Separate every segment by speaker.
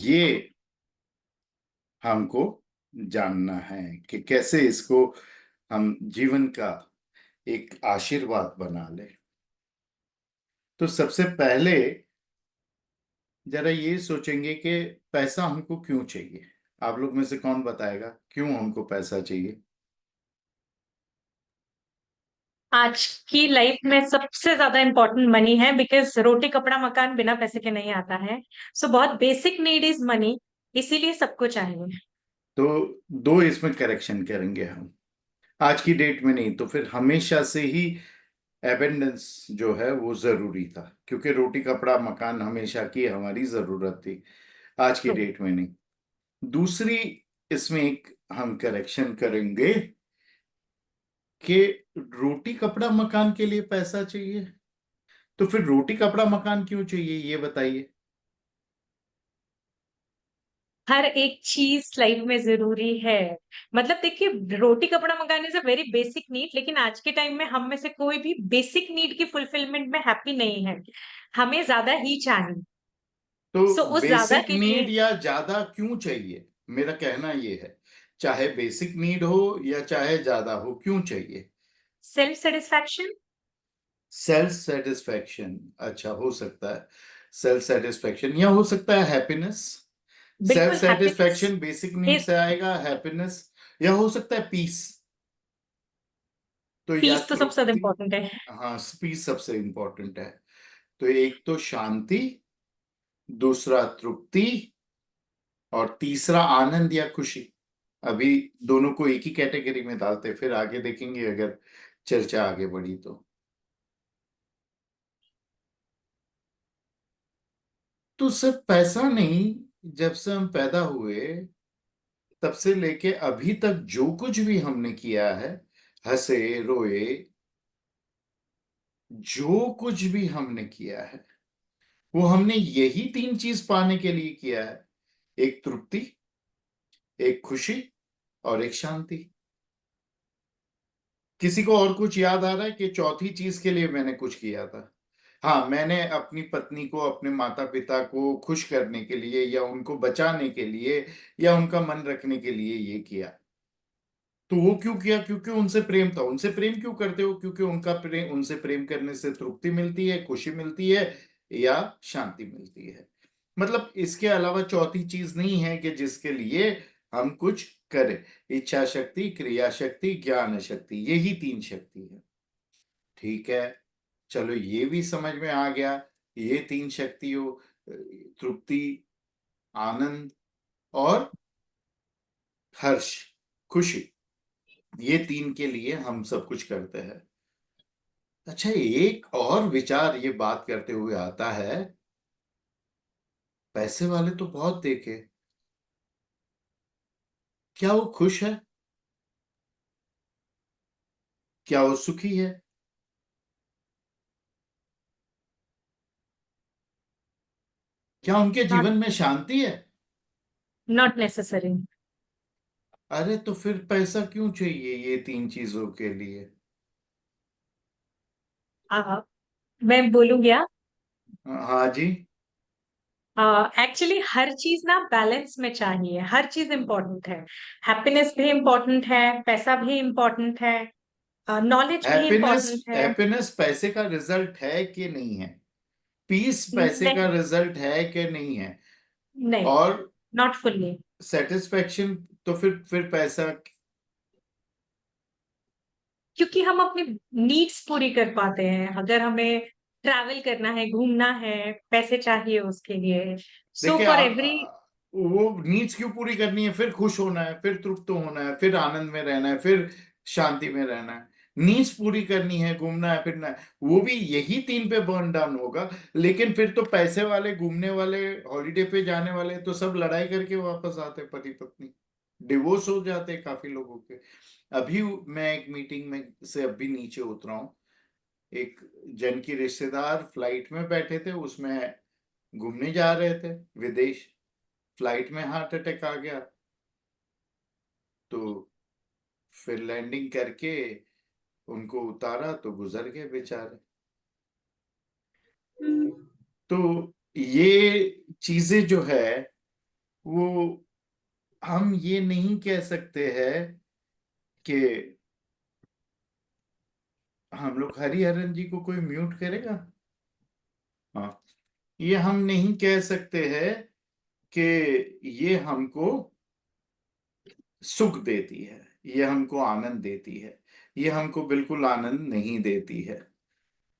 Speaker 1: ये हमको जानना है कि कैसे इसको हम जीवन का एक आशीर्वाद बना ले। तो सबसे पहले जरा ये सोचेंगे कि पैसा हमको क्यों चाहिए। आप लोग में से कौन बताएगा क्यों हमको पैसा चाहिए?
Speaker 2: आज की लाइफ में सबसे ज्यादा इम्पोर्टेंट मनी है, बिकॉज रोटी कपड़ा मकान बिना पैसे के नहीं आता है। सो बहुत बेसिक नीड इज मनी, इसीलिए सबको चाहिए।
Speaker 1: तो दो इसमें करेक्शन करेंगे हम। आज की डेट में नहीं तो फिर हमेशा से ही एबेंडेंस जो है वो जरूरी था, क्योंकि रोटी कपड़ा मकान हमेशा की हमारी जरूरत थी। आज की
Speaker 2: ट्रू।
Speaker 1: डेट में नहीं। दूसरी इसमें एक हम करेक्शन करेंगे कि रोटी कपड़ा मकान के लिए पैसा चाहिए। तो फिर रोटी कपड़ा मकान क्यों चाहिए ये बताइए।
Speaker 2: हर एक चीज लाइफ में जरूरी है। मतलब देखिए, रोटी कपड़ा मकान is a very basic need, लेकिन आज के टाइम में हम में से कोई भी बेसिक नीड की फुलफिलमेंट में हैप्पी नहीं है। हमें ज्यादा ही चाहिए।
Speaker 1: तो
Speaker 2: सो उस ज्यादा
Speaker 1: बेसिक
Speaker 2: के लिए
Speaker 1: नीड या ज्यादा क्यों चाहिए, मेरा कहना ये है। चाहे बेसिक नीड हो या चाहे ज्यादा हो, क्यों चाहिए?
Speaker 2: Self satisfaction.
Speaker 1: सेल्फ सेटिस्फेक्शन, अच्छा हो सकता है। सेल्फ सेटिस्फेक्शन या हो सकता है हैप्पीनेस। सेल्फ
Speaker 2: बिल्कुल, happiness
Speaker 1: satisfaction basic need
Speaker 2: is.
Speaker 1: से आएगा, हैप्पीनेस या हो सकता है पीस। तो या
Speaker 2: पीस तो सबसे ज्यादा
Speaker 1: तृप्ति।
Speaker 2: इम्पोर्टेंट है।
Speaker 1: हाँ, पीस सबसे इंपॉर्टेंट है। तो एक तो शांति, दूसरा तृप्ति, और तीसरा आनंद या खुशी। अभी दोनों को एक ही कैटेगरी में डालते फिर आगे देखेंगे अगर चर्चा आगे बढ़ी तो सिर्फ पैसा नहीं। जब से हम पैदा हुए तब से लेके अभी तक जो कुछ भी हमने किया है, हंसे रोए, जो कुछ भी हमने किया है वो हमने यही तीन चीज पाने के लिए किया है। एक तृप्ति, एक खुशी, और एक शांति। किसी को और कुछ याद आ रहा है कि चौथी चीज के लिए मैंने कुछ किया था? हाँ, मैंने अपनी पत्नी को, अपने माता पिता को खुश करने के लिए या उनको बचाने के लिए या उनका मन रखने के लिए ये किया। तो वो क्यों किया? क्योंकि उनसे प्रेम था। उनसे प्रेम क्यों करते हो? क्योंकि उनका प्रेम, उनसे प्रेम करने से तृप्ति मिलती है, खुशी मिलती है या शांति मिलती है। मतलब इसके अलावा चौथी चीज नहीं है कि जिसके लिए हम कुछ करें। इच्छा शक्ति, क्रिया शक्ति, ज्ञान शक्ति, यही तीन शक्ति है। ठीक है, चलो ये भी समझ में आ गया। ये तीन शक्तियों, तृप्ति, आनंद और हर्ष, खुशी, ये तीन के लिए हम सब कुछ करते हैं। अच्छा, एक और विचार ये बात करते हुए आता है। पैसे वाले तो बहुत देखे, क्या वो खुश है? क्या वो सुखी है? क्या उनके
Speaker 2: नॉट
Speaker 1: जीवन में शांति है?
Speaker 2: Not necessary.
Speaker 1: अरे तो फिर पैसा क्यों चाहिए ये तीन चीजों के लिए?
Speaker 2: मैं बोलूँ क्या?
Speaker 1: हाँ जी।
Speaker 2: एक्चुअली हर चीज ना बैलेंस में चाहिए, हर चीज इम्पोर्टेंट है। हैप्पीनेस भी इम्पोर्टेंट है, पैसा भी इम्पोर्टेंट है, नॉलेज भी
Speaker 1: हैप्पीनेस,
Speaker 2: इम्पोर्टेंट है।
Speaker 1: हैप्पीनेस पैसे का रिजल्ट है कि नहीं है? पीस पैसे का
Speaker 2: नहीं,
Speaker 1: रिजल्ट है कि नहीं है?
Speaker 2: नहीं,
Speaker 1: और
Speaker 2: नॉट फुल्ली।
Speaker 1: सेटिस्फेक्शन, तो फिर पैसा।
Speaker 2: क्योंकि हम अपनी नीड्स पूरी कर पाते हैं। अगर हमें ट्रैवल करना है, घूमना है, पैसे चाहिए उसके लिए। सो
Speaker 1: देखिए
Speaker 2: फॉर एवरी।
Speaker 1: वो नीड्स क्यों पूरी करनी है? फिर खुश होना है, फिर तृप्त होना है, फिर आनंद में रहना है, फिर शांति में रहना है। नीड्स पूरी करनी है, घूमना है, फिरना है, वो भी यही तीन पे बर्न डाउन होगा। लेकिन फिर तो पैसे वाले, घूमने वाले, हॉलीडे पे जाने वाले तो सब लड़ाई करके वापस आते, पति पत्नी डिवोर्स हो जाते काफी लोगों के। अभी मैं एक मीटिंग में से अभी नीचे उतरा हूँ। एक जन की रिश्तेदार फ्लाइट में बैठे थे, उसमें घूमने जा रहे थे विदेश। फ्लाइट में हार्ट अटैक आ गया। तो फिर लैंडिंग करके उनको उतारा तो गुजर गए बेचारे। तो ये चीजें जो है वो हम ये नहीं कह सकते हैं कि हम लोग हरिहरन जी को कोई म्यूट करेगा। हाँ, ये हम नहीं कह सकते हैं कि ये हमको सुख देती है, ये हमको आनंद देती है। ये हमको बिल्कुल आनंद नहीं देती है,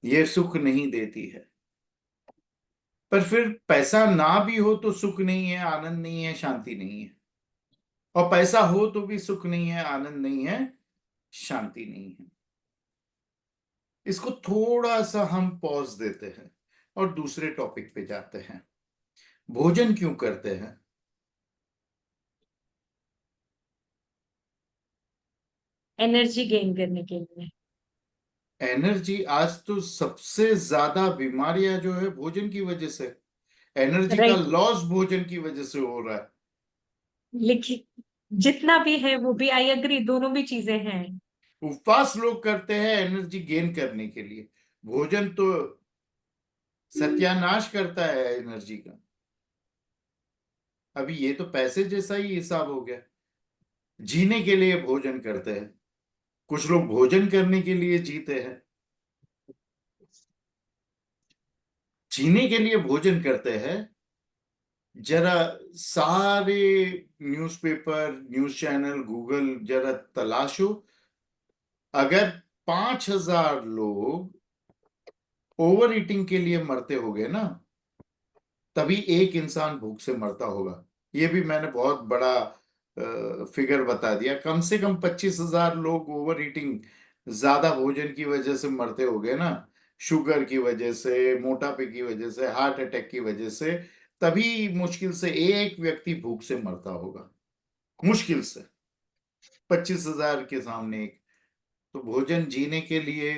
Speaker 1: ये सुख नहीं देती है। पर फिर पैसा ना भी हो तो सुख नहीं है, आनंद नहीं है, शांति नहीं है। और पैसा हो तो भी सुख नहीं है, आनंद नहीं है, शांति नहीं है। इसको थोड़ा सा हम पॉज देते हैं और दूसरे टॉपिक पे जाते हैं। भोजन क्यों करते हैं?
Speaker 2: एनर्जी गेन करने के लिए।
Speaker 1: एनर्जी। आज तो सबसे ज्यादा बीमारियां जो है भोजन की वजह से, एनर्जी का
Speaker 2: राइट।
Speaker 1: लॉस भोजन की वजह से हो रहा है।
Speaker 2: लेकिन जितना भी है वो भी, आई एग्री, दोनों भी चीजें हैं।
Speaker 1: उपवास लोग करते हैं एनर्जी गेन करने के लिए। भोजन तो सत्यानाश करता है एनर्जी का। अभी ये तो पैसे जैसा ही हिसाब हो गया। जीने के लिए भोजन करते हैं, कुछ लोग भोजन करने के लिए जीते हैं। जीने के लिए भोजन करते हैं। जरा सारे न्यूज़पेपर, न्यूज़ चैनल, गूगल जरा तलाशो। अगर 5,000 लोग ओवर ईटिंग के लिए मरते होंगे ना, तभी एक इंसान भूख से मरता होगा। ये भी मैंने बहुत बड़ा फिगर बता दिया। कम से कम 25,000 लोग ओवर ईटिंग, ज्यादा भोजन की वजह से मरते होंगे ना, शुगर की वजह से, मोटापे की वजह से, हार्ट अटैक की वजह से। तभी मुश्किल से एक व्यक्ति भूख से मरता होगा, मुश्किल से। 25,000 के सामने एक। तो भोजन जीने के लिए,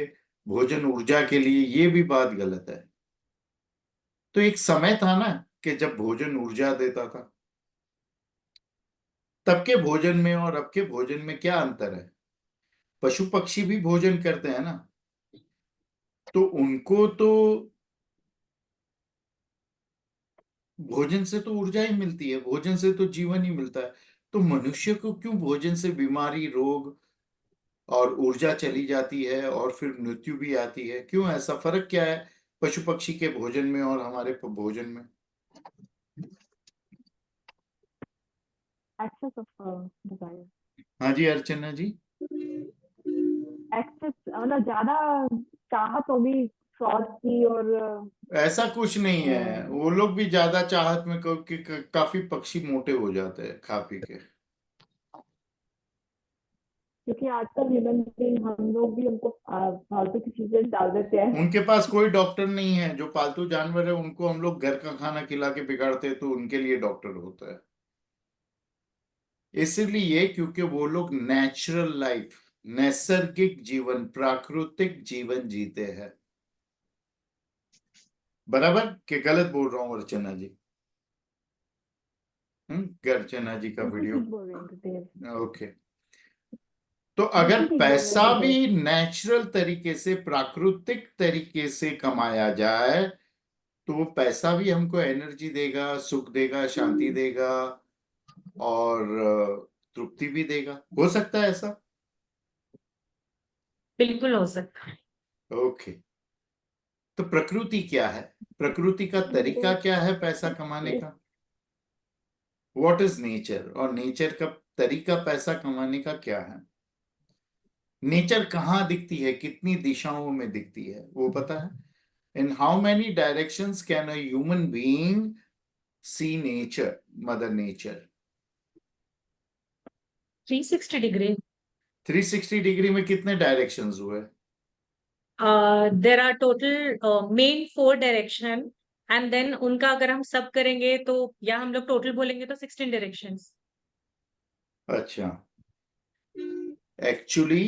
Speaker 1: भोजन ऊर्जा के लिए, ये भी बात गलत है। तो एक समय था ना कि जब भोजन ऊर्जा देता था। तब के भोजन में और अब के भोजन में क्या अंतर है? पशु पक्षी भी भोजन करते हैं ना, तो उनको तो भोजन से तो ऊर्जा ही मिलती है, भोजन से तो जीवन ही मिलता है। तो मनुष्य को क्यों भोजन से बीमारी, रोग और ऊर्जा चली जाती है और फिर मृत्यु भी आती है? क्यों? ऐसा फर्क क्या है पशु पक्षी के भोजन में और हमारे भोजन में?
Speaker 3: Excess of desire.
Speaker 1: हाँ जी अर्चना जी।
Speaker 3: एक्सेस मतलब ज्यादा चाहत होगी स्वाद की, और
Speaker 1: ऐसा कुछ नहीं है, वो लोग भी ज्यादा चाहत में काफी पक्षी मोटे हो जाते हैं खा पी के।
Speaker 3: क्योंकि आजकल ह्यूमन बीइंग हम लोग भी उनको फालतू की चीजें डाल देते हैं।
Speaker 1: उनके पास कोई डॉक्टर नहीं है। जो पालतू जानवर है उनको हम लोग घर का खाना खिला के बिगाड़ते हैं, तो उनके लिए डॉक्टर होता है। इसलिए क्योंकि वो लोग नेचुरल लाइफ, नैसर्गिक जीवन, प्राकृतिक जीवन जीते हैं। बराबर के गलत बोल रहा हूँ अर्चना जी? अर्चना जी का
Speaker 3: बिल्कुल
Speaker 1: वीडियो।
Speaker 3: ठीक बोल रहे हैं देव।
Speaker 1: ओके। तो अगर
Speaker 3: बिल्कुल ठीक बोल रहे
Speaker 1: पैसा
Speaker 3: हैं
Speaker 1: भी
Speaker 3: देव।
Speaker 1: नेचुरल तरीके से, प्राकृतिक तरीके से कमाया जाए, तो वो पैसा भी हमको एनर्जी देगा, सुख देगा, शांति देगा और तृप्ति भी देगा। हो सकता है ऐसा?
Speaker 2: बिल्कुल हो सकता है।
Speaker 1: ओके। तो प्रकृति क्या है? प्रकृति का तरीका
Speaker 3: तो
Speaker 1: क्या है पैसा कमाने का? What is nature? और नेचर का तरीका पैसा कमाने का क्या है? नेचर कहाँ दिखती है, कितनी दिशाओं में दिखती है, वो पता है? In how many directions can a human being see nature, mother nature?
Speaker 2: 360 degree.
Speaker 1: 360 degree में कितने डायरेक्शंस हुए?
Speaker 2: There are total main 4 direction, and then उनका अगर हम सब करेंगे तो, या हम लोग टोटल बोलेंगे तो 16 डायरेक्शंस।
Speaker 1: अच्छा। एक्चुअली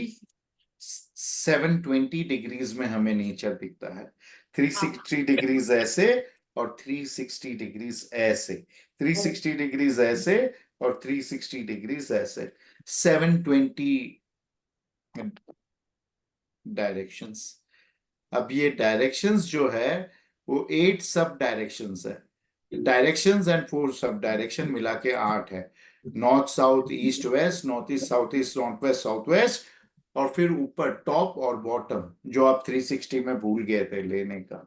Speaker 1: 720 डिग्रीज में हमें नेचर दिखता है। थ्री
Speaker 2: हाँ।
Speaker 1: सिक्सटी डिग्रीज ऐसे और 360 डिग्रीज ऐसे। 360 डिग्रीज ऐसे और 360 डिग्रीज ऐसे। 720 डायरेक्शंस। अब ये डायरेक्शंस जो है वो 8 सब डायरेक्शंस है। डायरेक्शंस एंड 4 सब डायरेक्शन मिला के 8 है। North south east west, north east south east, north west south west, और फिर ऊपर टॉप और बॉटम, जो आप 360 में भूल गए थे लेने का।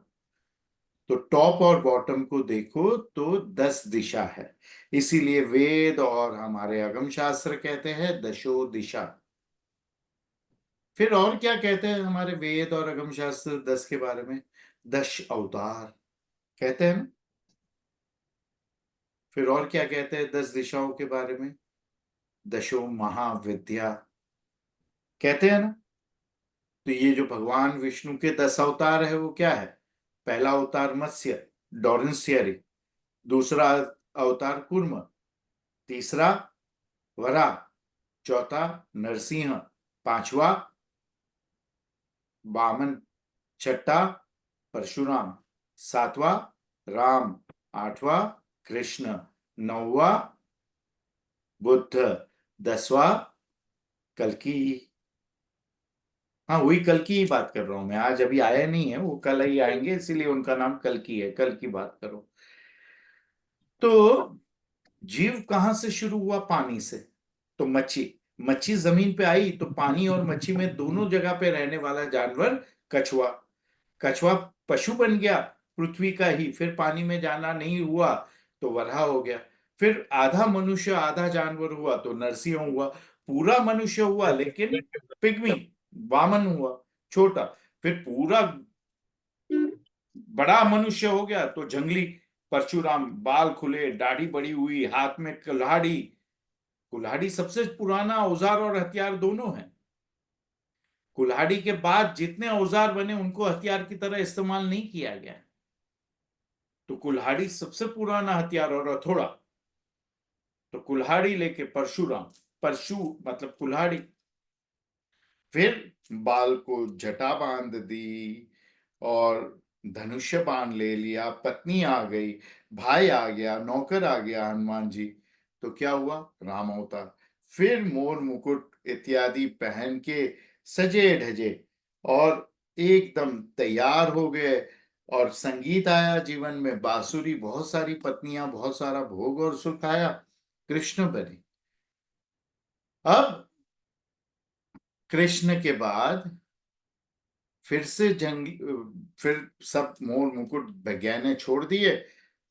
Speaker 1: तो टॉप और बॉटम को देखो तो 10 दिशा है, इसीलिए वेद और हमारे अगम शास्त्र कहते हैं दशो दिशा। फिर और क्या कहते हैं हमारे वेद और अगम शास्त्र 10 के बारे में? 10 अवतार कहते हैं ना। फिर और क्या कहते हैं 10 दिशाओं के बारे में? दशो महाविद्या कहते हैं ना। तो ये जो भगवान विष्णु के 10 अवतार है वो क्या है? पहला अवतार मत्स्य, डॉरेंशियरी। दूसरा अवतार कूर्म। तीसरा वराह। चौथा नरसिंह। पांचवा वामन। छठा परशुराम। सातवां राम। आठवां कृष्ण। नौवा बुद्ध। 10वां कल्कि। हाँ, वही कल की ही बात कर रहा हूं मैं, आज अभी आया नहीं है, वो कल ही आएंगे, इसीलिए उनका नाम कल की है। कल की बात करो। तो जीव कहां से शुरू हुआ? पानी से। तो मच्छी, मच्छी जमीन पे आई तो पानी और मच्छी में दोनों जगह पे रहने वाला जानवर कछुआ। कछुआ पशु बन गया पृथ्वी का ही, फिर पानी में जाना नहीं हुआ तो वराह हो गया। फिर आधा मनुष्य आधा जानवर हुआ तो नरसिंह हुआ। पूरा मनुष्य हुआ लेकिन पिग्मी, वामन हुआ, छोटा। फिर पूरा बड़ा मनुष्य हो गया तो जंगली परशुराम, बाल खुले, दाढ़ी बड़ी हुई, हाथ में कुल्हाड़ी। कुल्हाड़ी सबसे पुराना औजार और हथियार दोनों है। कुल्हाड़ी के बाद जितने औजार बने उनको हथियार की तरह इस्तेमाल नहीं किया गया। तो कुल्हाड़ी सबसे पुराना हथियार, और हथौड़ा। तो कुल्हाड़ी लेके परशुराम, परशु मतलब कुल्हाड़ी। फिर बाल को जटा बांध दी और धनुष्य बाण ले लिया, पत्नी आ गई, भाई आ गया, नौकर आ गया हनुमान जी। तो क्या हुआ? राम अवतार। फिर मोर मुकुट इत्यादि पहन के सजे धजे और एकदम तैयार हो गए, और संगीत आया जीवन में, बांसुरी, बहुत सारी पत्नियां, बहुत सारा भोग और सुख आया, कृष्ण बने। अब कृष्ण के बाद फिर से जंग, फिर सब मोर मुकुट गहने छोड़ दिए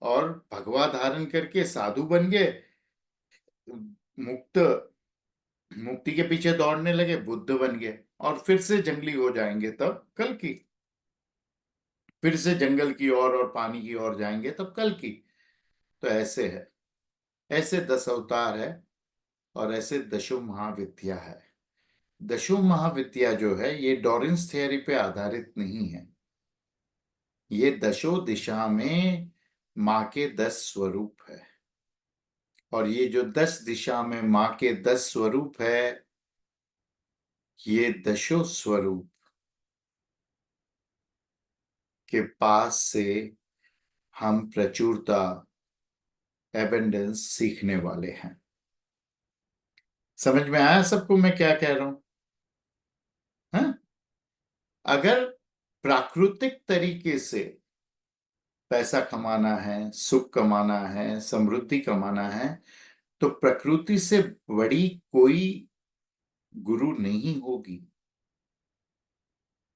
Speaker 1: और भगवा धारण करके साधु बन गए, मुक्त, मुक्ति के पीछे दौड़ने लगे, बुद्ध बन गए। और फिर से जंगली हो जाएंगे तब कल की। फिर से जंगल की ओर और पानी की ओर जाएंगे तब कल की। तो ऐसे है, ऐसे 10 अवतार है, और ऐसे दशो महाविद्या है। दशो महाविद्या जो है ये डॉरेंस थियरी पे आधारित नहीं है। ये दशो दिशा में माँ के 10 स्वरूप है। और ये जो 10 दिशा में माँ के 10 स्वरूप है, ये दशो स्वरूप के पास से हम प्रचुरता, एबेंडेंस सीखने वाले हैं। समझ में आया सबको मैं क्या कह रहा हूं? हाँ? अगर प्राकृतिक तरीके से पैसा कमाना है, सुख कमाना है, समृद्धि कमाना है, तो प्रकृति से बड़ी कोई गुरु नहीं होगी।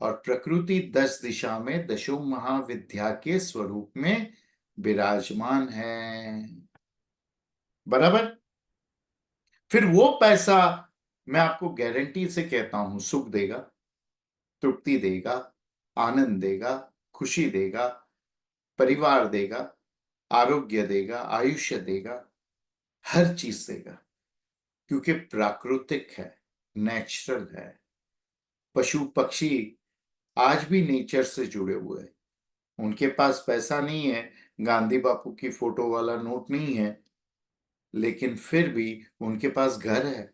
Speaker 1: और प्रकृति 10 दिशा में दशो महाविद्या के स्वरूप में विराजमान है। बराबर। फिर वो पैसा, मैं आपको गारंटी से कहता हूं, सुख देगा, तृप्ति देगा, आनंद देगा, खुशी देगा, परिवार देगा, आरोग्य देगा, आयुष्य देगा, हर चीज देगा, क्योंकि प्राकृतिक है, नेचुरल है। पशु पक्षी आज भी नेचर से जुड़े हुए हैं। उनके पास पैसा नहीं है, गांधी बापू की फोटो वाला नोट नहीं है, लेकिन फिर भी उनके पास घर है।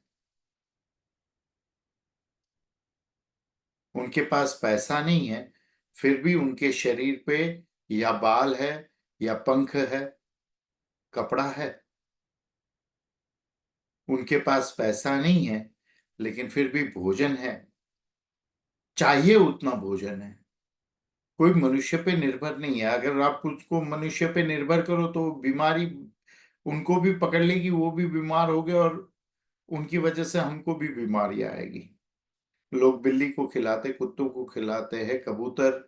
Speaker 1: उनके पास पैसा नहीं है, फिर भी उनके शरीर पे या बाल है, या पंख है, कपड़ा है। उनके पास पैसा नहीं है, लेकिन फिर भी भोजन है, चाहिए उतना भोजन है। कोई मनुष्य पे निर्भर नहीं है। अगर आप कुछ को मनुष्य पे निर्भर करो तो बीमारी उनको भी पकड़ लेगी, वो भी बीमार हो गए, और उनकी वजह से हमको भी बीमारी आएगी। लोग बिल्ली को खिलाते, कुत्तों को खिलाते हैं, कबूतर,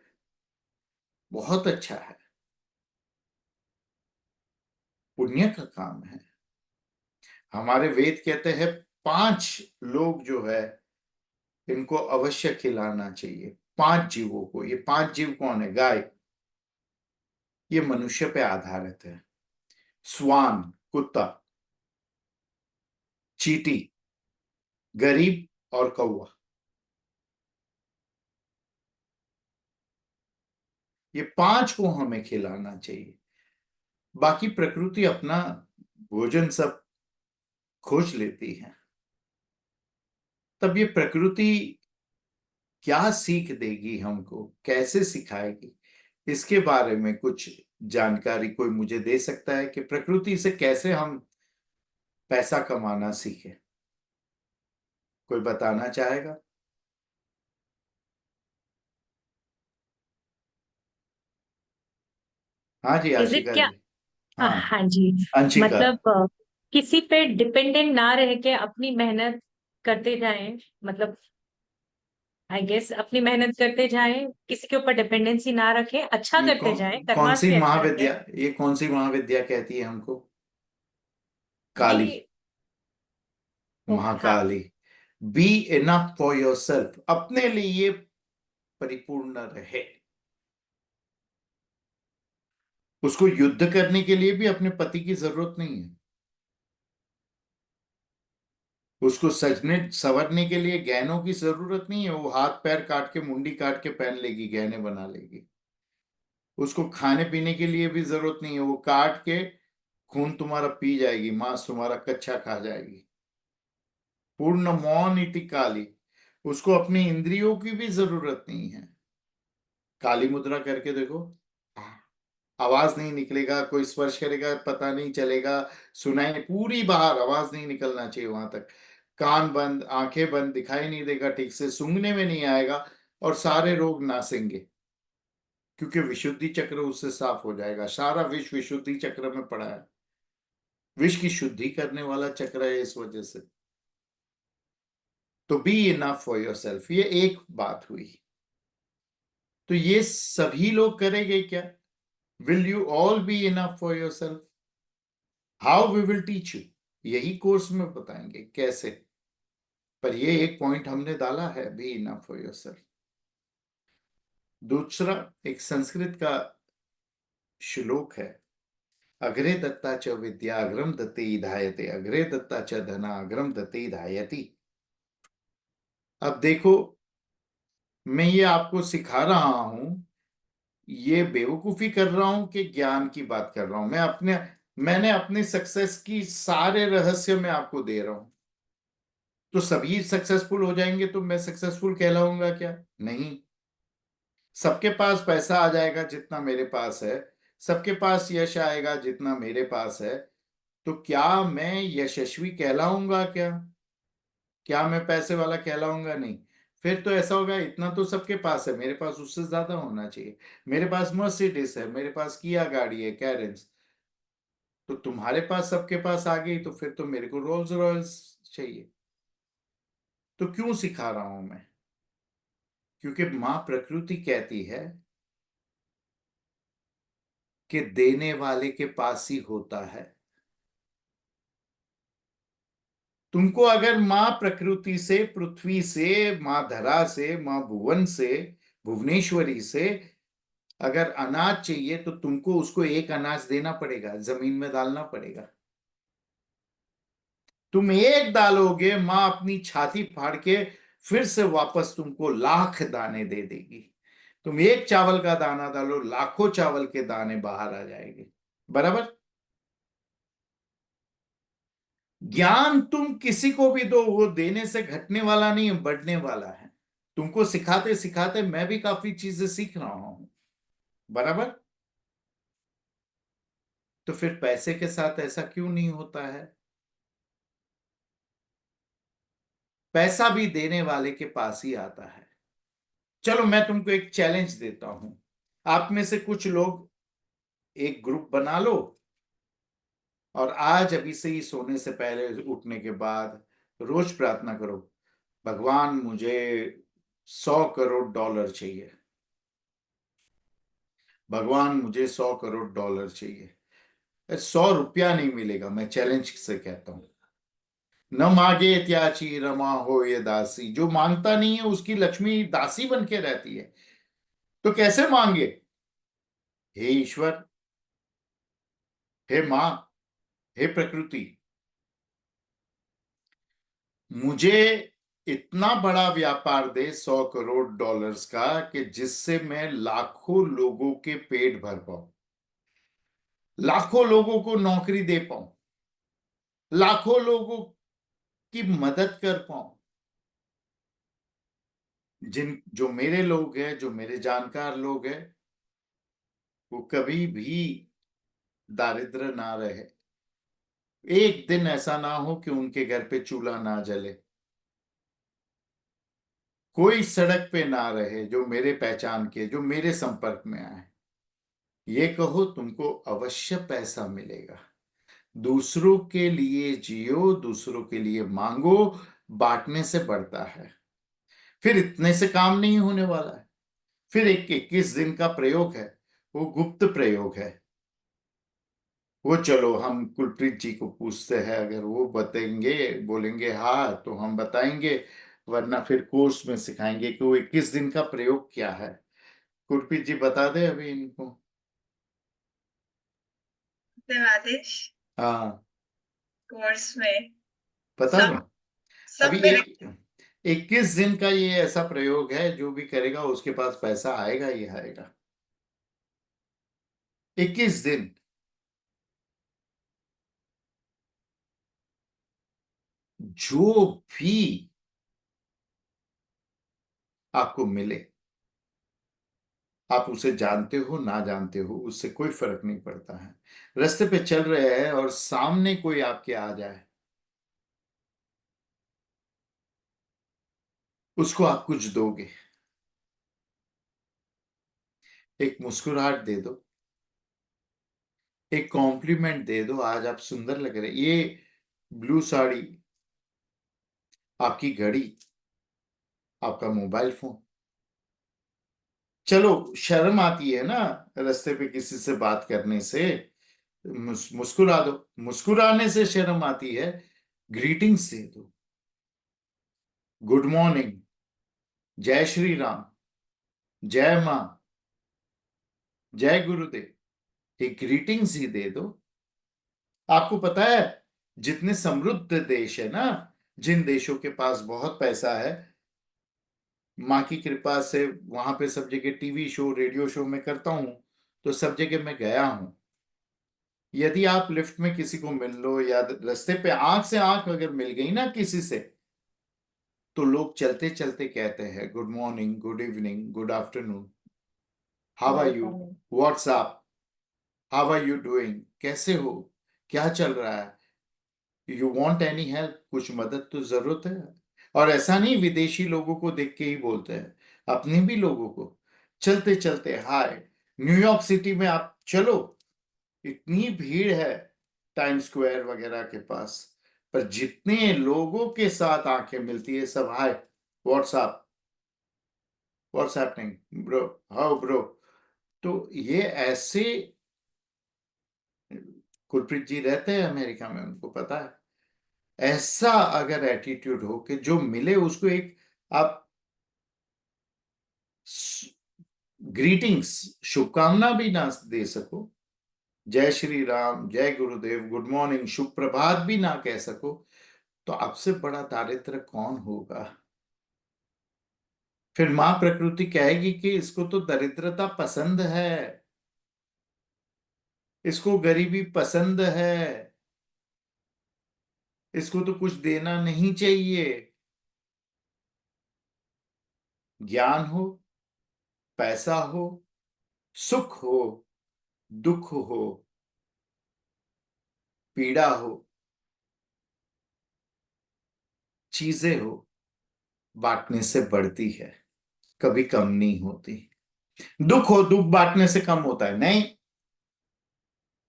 Speaker 1: बहुत अच्छा है, पुण्य का काम है। हमारे वेद कहते हैं 5 लोग जो है इनको अवश्य खिलाना चाहिए, 5 जीवों को। ये 5 जीव कौन है? गाय, ये मनुष्य पे आधारित है। स्वान, कुत्ता, चींटी, गरीब और कौवा, ये 5 को हमें खिलाना चाहिए। बाकी प्रकृति अपना भोजन सब खोज लेती है। तब ये प्रकृति क्या सीख देगी हमको, कैसे सिखाएगी, इसके बारे में कुछ जानकारी कोई मुझे दे सकता है कि प्रकृति से कैसे हम पैसा कमाना सीखे? कोई बताना चाहेगा? हाँ जी,
Speaker 2: इज इट
Speaker 1: आशिका
Speaker 2: क्या?
Speaker 1: जी। हाँ,
Speaker 2: हाँ जी।
Speaker 1: अंशिका।
Speaker 2: मतलब किसी पे डिपेंडेंट ना रह के अपनी मेहनत करते जाएं, मतलब आई गेस अपनी मेहनत करते जाएं, किसी के ऊपर डिपेंडेंसी ना रखें, अच्छा
Speaker 1: ये
Speaker 2: करते जाएं,
Speaker 1: कौन सी
Speaker 2: कर्मास्ते अच्छा है।
Speaker 1: महाविद्या, ये कौन सी महाविद्या कहती है हमको? काली,
Speaker 2: ये हाँ।
Speaker 1: Mahakali. B enough for your self, अपने लिए परिपूर्ण रहे। उसको युद्ध करने के लिए भी अपने पति की जरूरत नहीं है। उसको सजने संवरने के लिए गहनों की जरूरत नहीं है। वो हाथ पैर काट के, मुंडी काट के पहन लेगी, गहने बना लेगी। उसको खाने पीने के लिए भी जरूरत नहीं है। वो काट के खून तुम्हारा पी जाएगी, मांस तुम्हारा कच्चा खा जाएगी। पूर्ण मौन इति काली, उसको अपनी इंद्रियों की भी जरूरत नहीं है। काली मुद्रा करके देखो, आवाज नहीं निकलेगा, कोई स्पर्श करेगा पता नहीं चलेगा, सुनाई पूरी बाहर, आवाज नहीं निकलना चाहिए वहां तक। कान बंद, आंखें बंद, दिखाई नहीं देगा ठीक से, सूंघने में नहीं आएगा, और सारे रोग नासेंगे, क्योंकि विशुद्धि चक्र उससे साफ हो जाएगा। सारा विष विशुद्धि चक्र में पड़ा है। विष की शुद्धि करने वाला चक्र है इस वजह से। तो B enough for your self, ये एक बात हुई। तो ये सभी लोग करेंगे क्या? Will you all be enough for yourself? How we will teach you, यही कोर्स में बताएंगे कैसे। पर ये एक पॉइंट हमने डाला है, B enough for your self. दूसरा, एक संस्कृत का श्लोक है, अग्रे दत्ता च विद्या अग्रम दत्ते धायते, अग्रे दत्ता च धना अग्रम दत्ते धायति। अब देखो, मैं ये आपको सिखा रहा हूं, ये बेवकूफी कर रहा हूं कि ज्ञान की बात कर रहा हूं? मैंने अपने सक्सेस की सारे रहस्य मैं आपको दे रहा हूं। तो सभी सक्सेसफुल हो जाएंगे तो मैं सक्सेसफुल कहलाऊंगा क्या? नहीं। सबके पास पैसा आ जाएगा जितना मेरे पास है, सबके पास यश आएगा जितना मेरे पास है, तो क्या मैं यशस्वी कहलाऊंगा क्या? क्या मैं पैसे वाला कहलाऊंगा? नहीं। फिर तो ऐसा होगा, इतना तो सबके पास है, मेरे पास उससे ज्यादा होना चाहिए। मेरे पास मर्सिडीज है, मेरे पास किया गाड़ी है, कैरेंस। तो तुम्हारे पास सबके पास आ गई, तो फिर तो मेरे को रोल्स रॉयल्स चाहिए। तो क्यों सिखा रहा हूं मैं? क्योंकि मां प्रकृति कहती है कि देने वाले के पास ही होता है। तुमको अगर मां प्रकृति से, पृथ्वी से, मां धरा से, मां भुवन से, भुवनेश्वरी से अगर अनाज चाहिए, तो तुमको उसको एक अनाज देना पड़ेगा, जमीन में डालना पड़ेगा। तुम एक डालोगे, मां अपनी छाती फाड़ के फिर से वापस तुमको लाख दाने दे देगी। तुम एक चावल का दाना डालो, लाखों चावल के दाने बाहर आ जाएंगे। बराबर। ज्ञान तुम किसी को भी दो, वो देने से घटने वाला नहीं है, बढ़ने वाला है। तुमको सिखाते सिखाते मैं भी काफी चीजें सीख रहा हूं। बराबर। तो फिर पैसे के साथ ऐसा क्यों नहीं होता है? पैसा भी देने वाले के पास ही आता है। चलो मैं तुमको एक चैलेंज देता हूं, आप में से कुछ लोग एक ग्रुप बना लो और आज अभी से ही सोने से पहले उठने के बाद रोज प्रार्थना करो, भगवान मुझे 100 करोड़ डॉलर चाहिए, भगवान मुझे 100 करोड़ डॉलर चाहिए। 100 रुपया नहीं मिलेगा, मैं चैलेंज से कहता हूं। न मांगे त्याची रमा हो ये दासी, जो मांगता नहीं है उसकी लक्ष्मी दासी बन के रहती है। तो कैसे मांगे? हे ईश्वर, हे मां, हे प्रकृति, मुझे इतना बड़ा व्यापार दे 100 करोड़ डॉलर्स का कि जिससे मैं लाखों लोगों के पेट भर पाऊं, लाखों लोगों को नौकरी दे पाऊं, लाखों लोगों की मदद कर पाऊं। जिन जो मेरे लोग हैं, जो मेरे जानकार लोग हैं, वो कभी भी दारिद्र ना रहे। एक दिन ऐसा ना हो कि उनके घर पे चूल्हा ना जले, कोई सड़क पे ना रहे जो मेरे पहचान के, जो मेरे संपर्क में आए। ये कहो तुमको अवश्य पैसा मिलेगा। दूसरों के लिए जियो, दूसरों के लिए मांगो, बांटने से बढ़ता है। फिर इतने से काम नहीं होने वाला है। फिर एक 21 दिन का प्रयोग है, वो गुप्त प्रयोग है। वो चलो हम कुलप्रीत जी को पूछते हैं, अगर वो बताएंगे, बोलेंगे हाँ तो हम बताएंगे, वरना फिर कोर्स में सिखाएंगे कि वो 21 दिन का प्रयोग क्या है। कुलप्रीत जी बता दे अभी इनको।
Speaker 4: आदेश
Speaker 1: हाँ,
Speaker 4: कोर्स में
Speaker 1: बता दो।
Speaker 4: सब सब
Speaker 1: अभी
Speaker 4: मेरे
Speaker 1: एक 21 दिन का ये ऐसा प्रयोग है, जो भी करेगा उसके पास पैसा आएगा ही आएगा। 21 दिन। जो भी आपको मिले, आप उसे जानते हो ना जानते हो, उससे कोई फर्क नहीं पड़ता है। रास्ते पे चल रहे हैं और सामने कोई आपके आ जाए, उसको आप कुछ दोगे, एक मुस्कुराहट दे दो, एक कॉम्प्लीमेंट दे दो, आज आप सुंदर लग रहे, ये ब्लू साड़ी, आपकी घड़ी, आपका मोबाइल फोन। चलो, शर्म आती है ना रास्ते पे किसी से बात करने से, मुस्कुरा दो। मुस्कुराने से शर्म आती है, ग्रीटिंग्स दे दो। गुड मॉर्निंग, जय श्री राम, जय मां, जय गुरुदेव, एक ग्रीटिंग्स ही दे दो। आपको पता है, जितने समृद्ध देश है ना, जिन देशों के पास बहुत पैसा है, माँ की कृपा से वहां पे सब जगह टीवी शो, रेडियो शो में करता हूं, तो सब जगह मैं गया हूं। यदि आप लिफ्ट में किसी को मिल लो या रास्ते पे आंख से आंख अगर मिल गई ना किसी से, तो लोग चलते चलते कहते हैं good morning, good evening, good afternoon, how are you,
Speaker 3: welcoming.
Speaker 1: What's up, how are you doing, कैसे हो, क्या चल रहा है, यू वांट एनी हेल्प, कुछ मदद तो जरूरत है। और ऐसा नहीं विदेशी लोगों को देख के ही बोलते हैं, अपने भी लोगों को चलते चलते हाय। न्यूयॉर्क सिटी में आप चलो, इतनी भीड़ है टाइम स्क्वायर वगैरह के पास, पर जितने लोगों के साथ आंखें मिलती है सब hi, what's up, what's happening bro, how bro. तो ये ऐसे, कुलप्रीत जी रहते हैं अमेरिका में, उनको पता है। ऐसा अगर एटीट्यूड हो कि जो मिले उसको एक आप ग्रीटिंग्स, शुभकामना भी ना दे सको, जय श्री राम, जय गुरुदेव, गुड मॉर्निंग, शुभ प्रभात भी ना कह सको, तो आपसे बड़ा दारिद्र कौन होगा? फिर मां प्रकृति कहेगी कि इसको तो दरिद्रता पसंद है, इसको गरीबी पसंद है, इसको तो कुछ देना नहीं चाहिए। ज्ञान हो, पैसा हो, सुख हो, दुख हो, पीड़ा हो, चीजें हो, बांटने से बढ़ती है, कभी कम नहीं होती। दुख हो, दुख बांटने से कम होता है नहीं।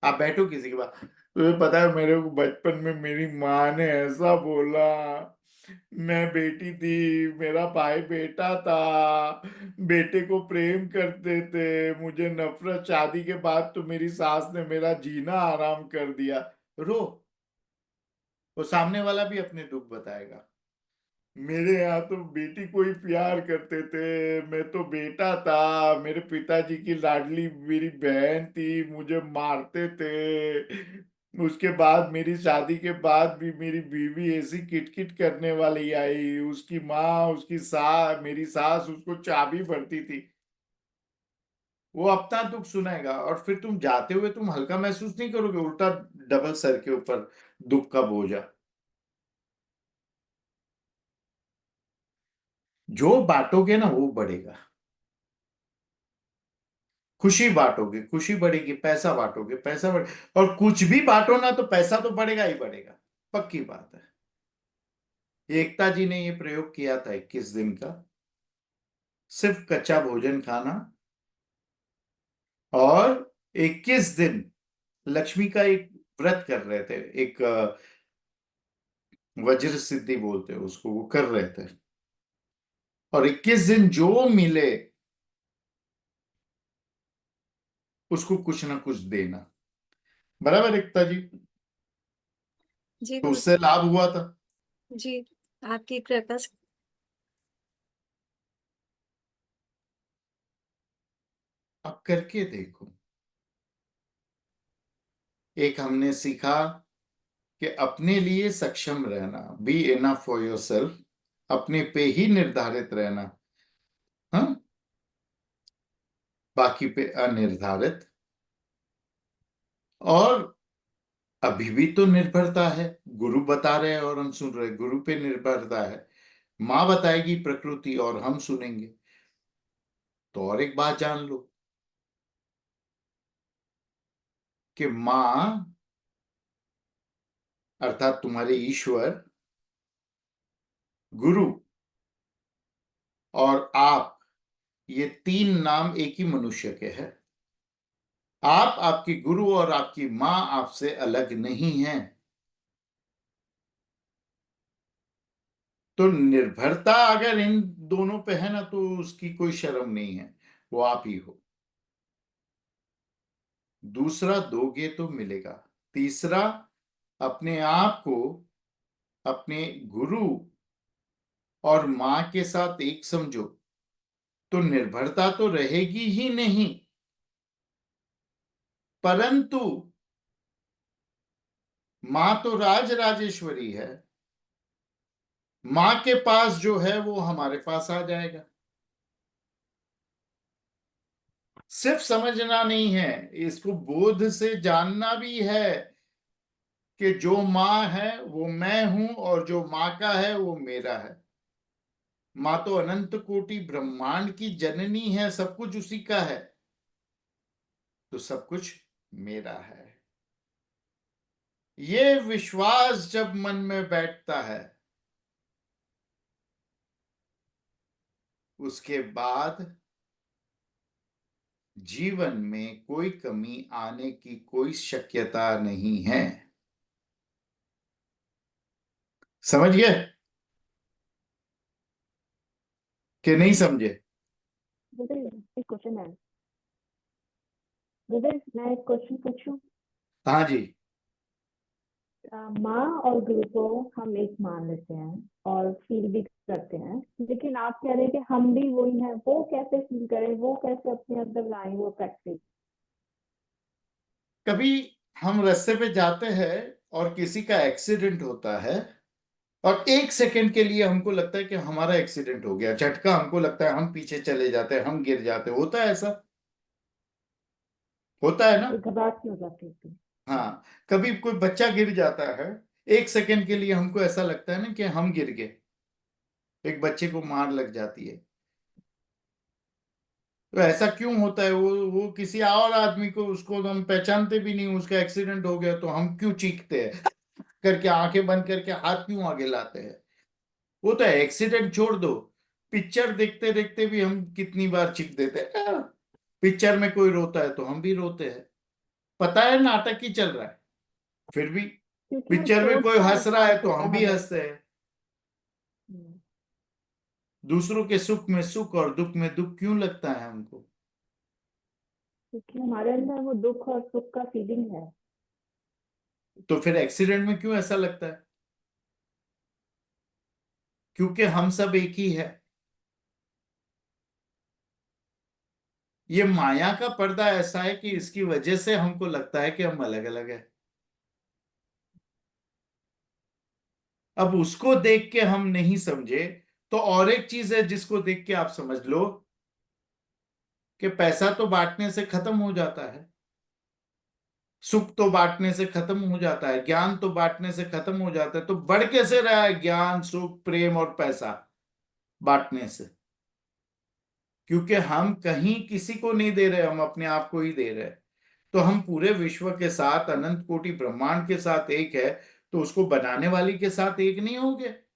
Speaker 1: आप बैठो किसी के पास, तुम्हें पता है मेरे को बचपन में मेरी माँ ने ऐसा बोला, मैं बेटी थी, मेरा भाई बेटा था, बेटे को प्रेम करते थे, मुझे नफरत, शादी के बाद तो मेरी सास ने मेरा जीना आराम कर दिया। रो। वो सामने वाला भी अपने दुख बताएगा। मेरे यहाँ तो बेटी को ही प्यार करते थे, मैं तो बेटा था, मेरे पिताजी की लाडली मेरी बहन थी, मुझे मारते थे। उसके बाद मेरी शादी के बाद भी मेरी बीवी ऐसी किटकिट करने वाली आई, उसकी माँ, उसकी मेरी सास उसको चाबी भरती थी। वो अपना दुख सुनाएगा और फिर तुम जाते हुए तुम हल्का महसूस नहीं करोगे, उल्टा डबल सर के ऊपर दुख का बोझा। जो बांटोगे ना वो बढ़ेगा। खुशी बांटोगे, खुशी बढ़ेगी। पैसा बांटोगे, पैसा बढ़े। और कुछ भी बांटो ना तो पैसा तो बढ़ेगा ही बढ़ेगा, पक्की बात है। एकता जी ने ये प्रयोग किया था 21 दिन का, सिर्फ कच्चा भोजन खाना, और 21 दिन लक्ष्मी का एक व्रत कर रहे थे, एक वज्र सिद्धि बोलते हैं उसको, वो कर रहे थे। और 21 दिन जो मिले उसको कुछ ना कुछ देना। बराबर एकता जी?
Speaker 5: जी
Speaker 1: तो
Speaker 5: गुरु
Speaker 1: उससे लाभ हुआ था।
Speaker 5: जी, आपकी कृपा से।
Speaker 1: अब करके देखो। एक हमने सीखा कि अपने लिए सक्षम रहना, B enough for your self, अपने पे ही निर्धारित रहना, हाँ, बाकी पे अनिर्धारित। और अभी भी तो निर्भरता है, गुरु बता रहे हैं और हम सुन रहे हैं, गुरु पे निर्भरता है। माँ बताएगी प्रकृति और हम सुनेंगे। तो और एक बात जान लो कि माँ अर्थात तुम्हारे ईश्वर, गुरु और आप, ये तीन नाम एक ही मनुष्य के हैं। आप, आपकी गुरु और आपकी माँ आपसे अलग नहीं हैं। तो निर्भरता अगर इन दोनों पे है ना तो उसकी कोई शर्म नहीं है, वो आप ही हो। दूसरा, दोगे तो मिलेगा। तीसरा, अपने आप को अपने गुरु और माँ के साथ एक समझो, तो निर्भरता तो रहेगी ही नहीं, परंतु माँ तो राज राजेश्वरी है। माँ के पास जो है वो हमारे पास आ जाएगा। सिर्फ समझना नहीं है, इसको बोध से जानना भी है कि जो माँ है वो मैं हूं और जो माँ का है वो मेरा है। माँ तो अनंत कोटि ब्रह्मांड की जननी है, सब कुछ उसी का है, तो सब कुछ मेरा है। ये विश्वास जब मन में बैठता है, उसके बाद जीवन में कोई कमी आने की कोई शक्यता नहीं है। समझ गए कि नहीं समझे?
Speaker 3: ब्रदर एक क्वेश्चन है। ब्रदर मैं एक क्वेश्चन पूछूं?
Speaker 1: हाँ जी।
Speaker 3: माँ और गुरु को हम एक मान लेते हैं और फील भी करते हैं, लेकिन आप कह रहे हैं कि हम भी वही हैं, वो कैसे फील करें, वो कैसे अपने अंदर लाएं वो प्रैक्टिस?
Speaker 1: कभी हम रास्ते पे जाते हैं और किसी का एक्सीडेंट होता है, और 1 सेकंड के लिए हमको लगता है कि हमारा एक्सीडेंट हो गया, झटका हमको लगता है, हम पीछे चले जाते हैं, हम गिर जाते हैं। होता है ऐसा? होता है ना?
Speaker 3: एक घबराहट सी हो जाती है।
Speaker 1: हाँ। कभी कोई बच्चा गिर जाता है, 1 सेकंड के लिए हमको ऐसा लगता है ना कि हम गिर गए, एक बच्चे को मार लग जाती है। तो ऐसा क्यों होता है? वो किसी और आदमी को, उसको तो हम पहचानते भी नहीं, उसका एक्सीडेंट हो गया, तो हम क्यों चीखते हैं करके, आंखें बंद करके हाथ क्यों आगे लाते हैं? वो तो एक्सीडेंट छोड़ दो, पिक्चर देखते देखते भी हम कितनी बार चीख देते हैं, पिक्चर में कोई रोता है तो हम भी रोते हैं, पता है नाटक ही चल रहा है, फिर भी
Speaker 3: क्योंकि वो
Speaker 1: पिक्चर में
Speaker 3: सोच
Speaker 1: कोई
Speaker 3: का
Speaker 1: हंस रहा है
Speaker 3: एहसास
Speaker 1: तो
Speaker 3: होता
Speaker 1: हम
Speaker 3: है
Speaker 1: भी
Speaker 3: हमें।
Speaker 1: हंसते हैं।
Speaker 3: हम्म,
Speaker 1: दूसरों के सुख में सुख और दुख में दुख क्यों लगता है हमको?
Speaker 3: क्योंकि हमारे अंदर वो दुख और सुख का फीलिंग है।
Speaker 1: तो फिर एक्सीडेंट में क्यों ऐसा लगता है? क्योंकि हम सब एक ही है। ये माया का पर्दा ऐसा है कि इसकी वजह से हमको लगता है कि हम अलग अलग है। अब उसको देख के हम नहीं समझे तो और एक चीज है जिसको देख के आप समझ लो कि पैसा तो बांटने से खत्म हो जाता है, सुख तो बांटने से खत्म हो जाता है, ज्ञान तो बांटने से खत्म हो जाता है, तो बढ़ कैसे रहा है ज्ञान सुख प्रेम और पैसा बांटने से? क्योंकि हम कहीं किसी को नहीं दे रहे, हम अपने आप को ही दे रहे हैं। तो हम पूरे विश्व के साथ अनंत कोटि ब्रह्मांड के साथ एक है, तो उसको बनाने वाली के साथ एक नहीं होंगे?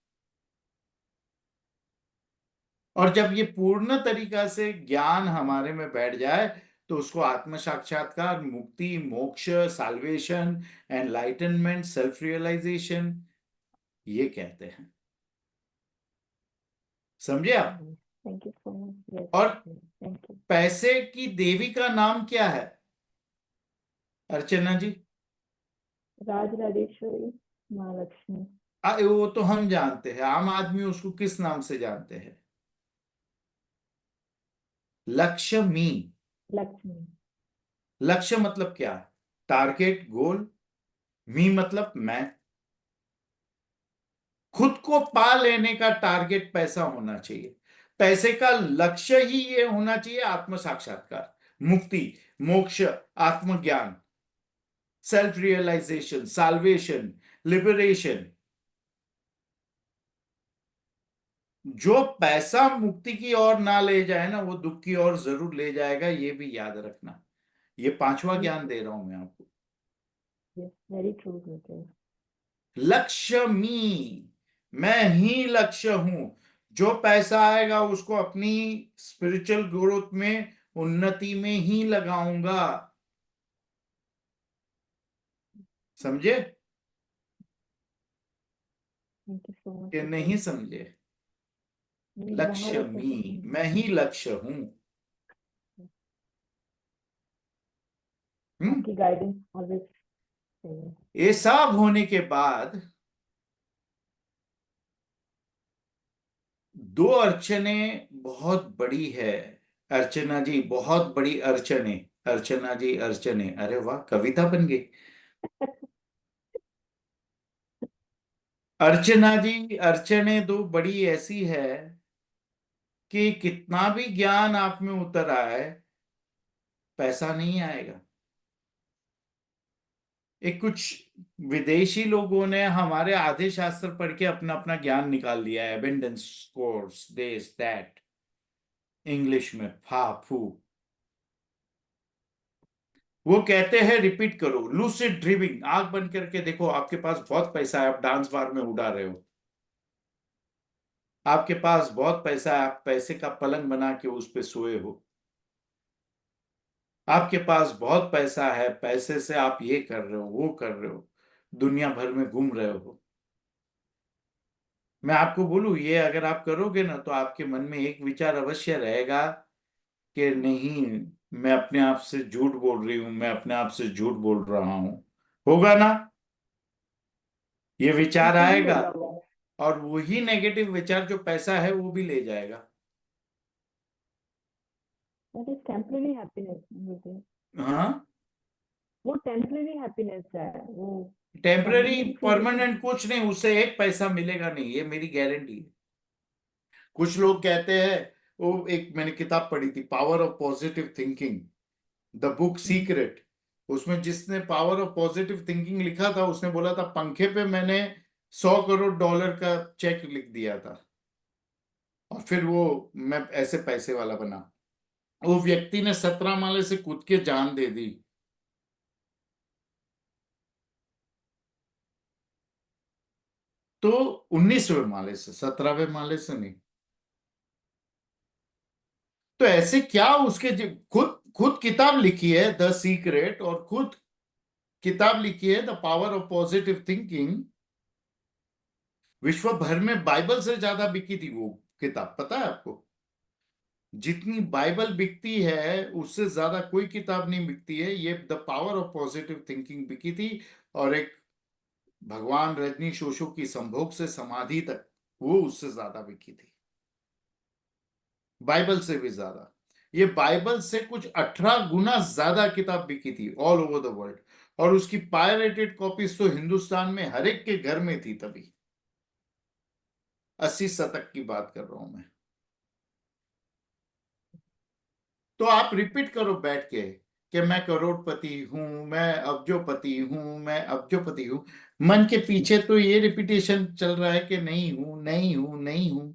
Speaker 1: और जब ये पूर्ण तरीका से ज्ञान हमारे में बैठ जाए तो उसको आत्म साक्षात्कार, मुक्ति, मोक्ष, साल्वेशन, एनलाइटनमेंट, सेल्फ रियलाइजेशन ये कहते हैं। समझे आप?
Speaker 3: Thank you so much. Yes,
Speaker 1: और
Speaker 3: थैंक यू।
Speaker 1: पैसे की देवी का नाम क्या है अर्चना जी?
Speaker 3: राज राजेश्वरी, महालक्ष्मी।
Speaker 1: वो तो हम जानते हैं, आम आदमी उसको किस नाम से जानते हैं? लक्ष्मी।
Speaker 3: लक्ष्मी।
Speaker 1: लक्ष्य मतलब क्या? टारगेट, गोल। मी मतलब मैं। खुद को पा लेने का टारगेट पैसा होना चाहिए। पैसे का लक्ष्य ही ये होना चाहिए आत्म साक्षात्कार, मुक्ति, मोक्ष, आत्मज्ञान, सेल्फ रियलाइजेशन, साल्वेशन, लिबरेशन। जो पैसा मुक्ति की ओर ना ले जाए ना, वो दुख की ओर जरूर ले जाएगा, ये भी याद रखना। ये पांचवा ज्ञान दे रहा हूं मैं आपको।
Speaker 3: Yes, very true brother.
Speaker 1: लक्ष्य मैं ही लक्ष्य हूं। जो पैसा आएगा उसको अपनी स्पिरिचुअल ग्रोथ में, उन्नति में ही लगाऊंगा। समझे
Speaker 3: थैंक यू सो
Speaker 1: कि
Speaker 3: मच
Speaker 1: नहीं
Speaker 3: ब्रदर।
Speaker 1: समझे?
Speaker 3: नहीं, बहुत
Speaker 1: लक्ष्य
Speaker 3: अच्छे से समझ।
Speaker 1: मैं ही लक्ष्य हूं। हम्म।
Speaker 3: आपकी गाइडेंस ऑलवेज सही है।
Speaker 1: ये सब होने के बाद दो अर्चने बहुत बड़ी है। अर्चना जी बहुत बड़ी अर्चने। अर्चना जी अर्चने, अरे वाह, कविता बन गई। अर्चना जी अर्चने दो बड़ी ऐसी है कि कितना भी ज्ञान आप में उतर आए, पैसा नहीं आएगा। एक कुछ विदेशी लोगों ने हमारे आधे शास्त्र पढ़ के अपना अपना ज्ञान निकाल लिया है, abundance, course, this that, English में फा फू। वो कहते हैं रिपीट करो, लूसिड ड्रीमिंग, आंख बंद करके देखो, आपके पास बहुत पैसा है, आप डांस बार में उड़ा रहे हो। आपके पास बहुत पैसा है, आप पैसे का पलंग बना के उस पे सोए हो। आपके पास बहुत पैसा है, पैसे से आप ये कर रहे हो वो कर रहे हो, दुनिया भर में घूम रहे हो। मैं आपको बोलूं, ये अगर आप करोगे ना तो आपके मन में एक विचार अवश्य रहेगा कि नहीं, मैं अपने आप से झूठ बोल रही हूं, मैं अपने आप से झूठ बोल रहा हूं। होगा ना? ये विचार
Speaker 3: बिल्कुल
Speaker 1: आएगा।
Speaker 3: होगा वो।
Speaker 1: और वही नेगेटिव विचार जो पैसा है वो भी ले जाएगा।
Speaker 3: दैट इज टेम्पररी हैप्पीनेस मुझे।
Speaker 1: हाँ,
Speaker 3: वो टेम्पररी हैप्पीनेस है वो।
Speaker 1: टेम्पररी
Speaker 3: परमानेंट फीलिंग नहीं।
Speaker 1: परमानेंट कुछ नहीं, उससे एक पैसा मिलेगा नहीं, ये मेरी गारंटी है। कुछ लोग कहते हैं, वो एक मैंने किताब पढ़ी थी, power of positive thinking, the book
Speaker 3: hmm,
Speaker 1: secret. उसमें जिसने पावर ऑफ पॉजिटिव थिंकिंग लिखा था उसने बोला था पंखे पे मैंने 100 करोड़ डॉलर का चेक लिख दिया था और फिर वो मैं ऐसे पैसे वाला बना। वो व्यक्ति ने 17 माले से कूद के जान दे दी। तो 19वें माले से, 17वें माले से नहीं। तो ऐसे क्या उसके खुद खुद किताब लिखी है द सीक्रेट, और खुद किताब लिखी है the power of positive thinking. विश्व भर में बाइबल से ज्यादा बिकी थी वो किताब, पता है आपको? जितनी बाइबल बिकती है उससे ज्यादा कोई किताब नहीं बिकती है। ये the power of positive thinking बिकी थी, और एक भगवान रजनी शोशो की संभोग से समाधि तक, वो उससे ज्यादा बिकी थी, बाइबल से भी ज्यादा। ये बाइबल से कुछ 18 गुना ज्यादा किताब बिकी थी ऑल ओवर द वर्ल्ड, और उसकी पायरेटेड कॉपीज तो हिंदुस्तान में हर एक के घर में थी तभी। 80 शतक की बात कर रहा हूं मैं। तो आप रिपीट करो बैठ के कि मैं करोड़पति हूं, मैं अब्जोपति हूं, मैं अब्जोपति हूं। मन के पीछे तो ये रिपीटेशन चल रहा है कि नहीं हूं, नहीं हूं, नहीं हूं।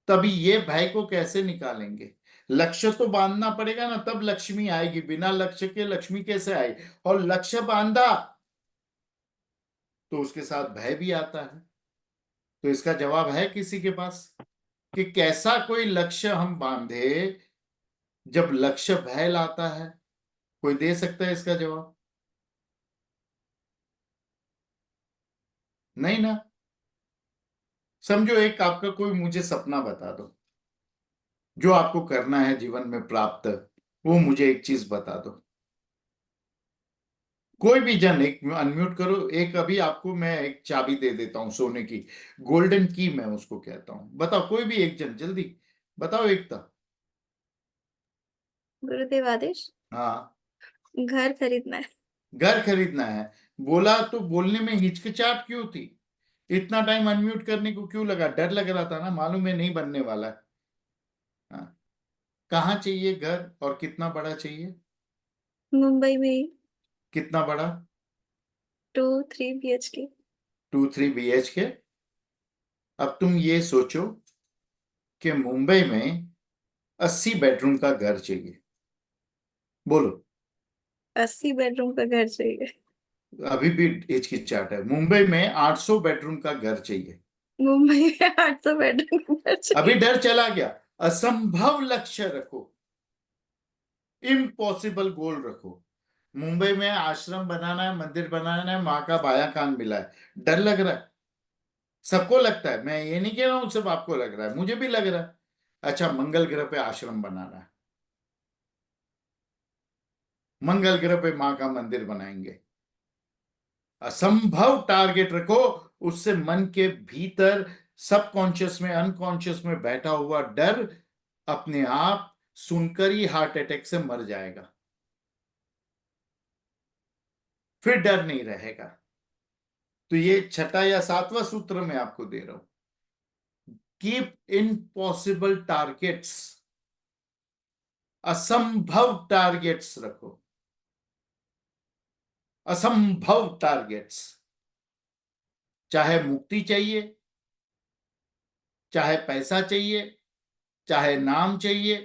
Speaker 1: तभी ये भय को कैसे निकालेंगे? लक्ष्य तो बांधना पड़ेगा ना, तब लक्ष्मी आएगी। बिना लक्ष्य के लक्ष्मी कैसे आए? और लक्ष्य बांधा तो उसके साथ भय भी आता है। तो इसका जवाब है किसी के पास कि कैसा कोई लक्ष्य हम बांधे जब लक्ष्य भय लाता है? कोई दे सकता है इसका जवाब? नहीं ना। समझो एक आपका कोई मुझे सपना बता दो, जो आपको करना है जीवन में प्राप्त, वो मुझे एक चीज बता दो। कोई भी जन, एक अनम्यूट करो। एक अभी आपको मैं एक चाबी दे देता हूं सोने की, गोल्डन की मैं उसको कहता हूं। बताओ कोई भी एक जन, जल्दी बताओ एकता।
Speaker 5: गुरुदेव आदेश।
Speaker 1: हाँ,
Speaker 5: घर खरीदना है।
Speaker 1: घर खरीदना है। बोला तो बोलने में हिचकिचाहट क्यों थी? इतना टाइम अनम्यूट करने को क्यों लगा? डर लग रहा था ना, मालूम है नहीं बनने वाला है। हाँ। कहाँ चाहिए घर, और कितना बड़ा चाहिए?
Speaker 5: मुंबई में ही।
Speaker 1: कितना बड़ा?
Speaker 5: 2-3 BHK।
Speaker 1: 2-3 BHK। अब तुम ये सोचो कि मुंबई में 80 बेडरूम का घर चाहिए। बोलो।
Speaker 5: 80 बेडरूम का घर चाहिए।
Speaker 1: अभी भी हिचकिचाहट है। मुंबई में 800 बेडरूम का घर चाहिए।
Speaker 5: मुंबई में 800 बेडरूम का घर
Speaker 1: अभी
Speaker 5: चाहिए।
Speaker 1: डर चला गया। असंभव लक्ष्य रखो, इम्पॉसिबल गोल रखो। मुंबई में आश्रम बनाना है, मंदिर बनाना है, माँ का बायां कान मिला है। डर लग रहा है, सबको लगता है। मैं ये नहीं कह रहा हूं सिर्फ आपको लग रहा है, मुझे भी लग रहा है। अच्छा, मंगल ग्रह पे आश्रम बनाना है, मंगल ग्रह पे माँ का मंदिर बनाएंगे। असंभव टारगेट रखो। उससे मन के भीतर सबकॉन्शियस में, अनकॉन्शियस में बैठा हुआ डर अपने आप सुनकर ही हार्ट अटैक से मर जाएगा। फिर डर नहीं रहेगा। तो ये छठा या सातवां सूत्र मैं आपको दे रहा हूं। कीप इम्पॉसिबल टारगेट्स, असंभव टारगेट्स रखो, असंभव टारगेट्स। चाहे मुक्ति चाहिए, चाहे पैसा चाहिए, चाहे नाम चाहिए।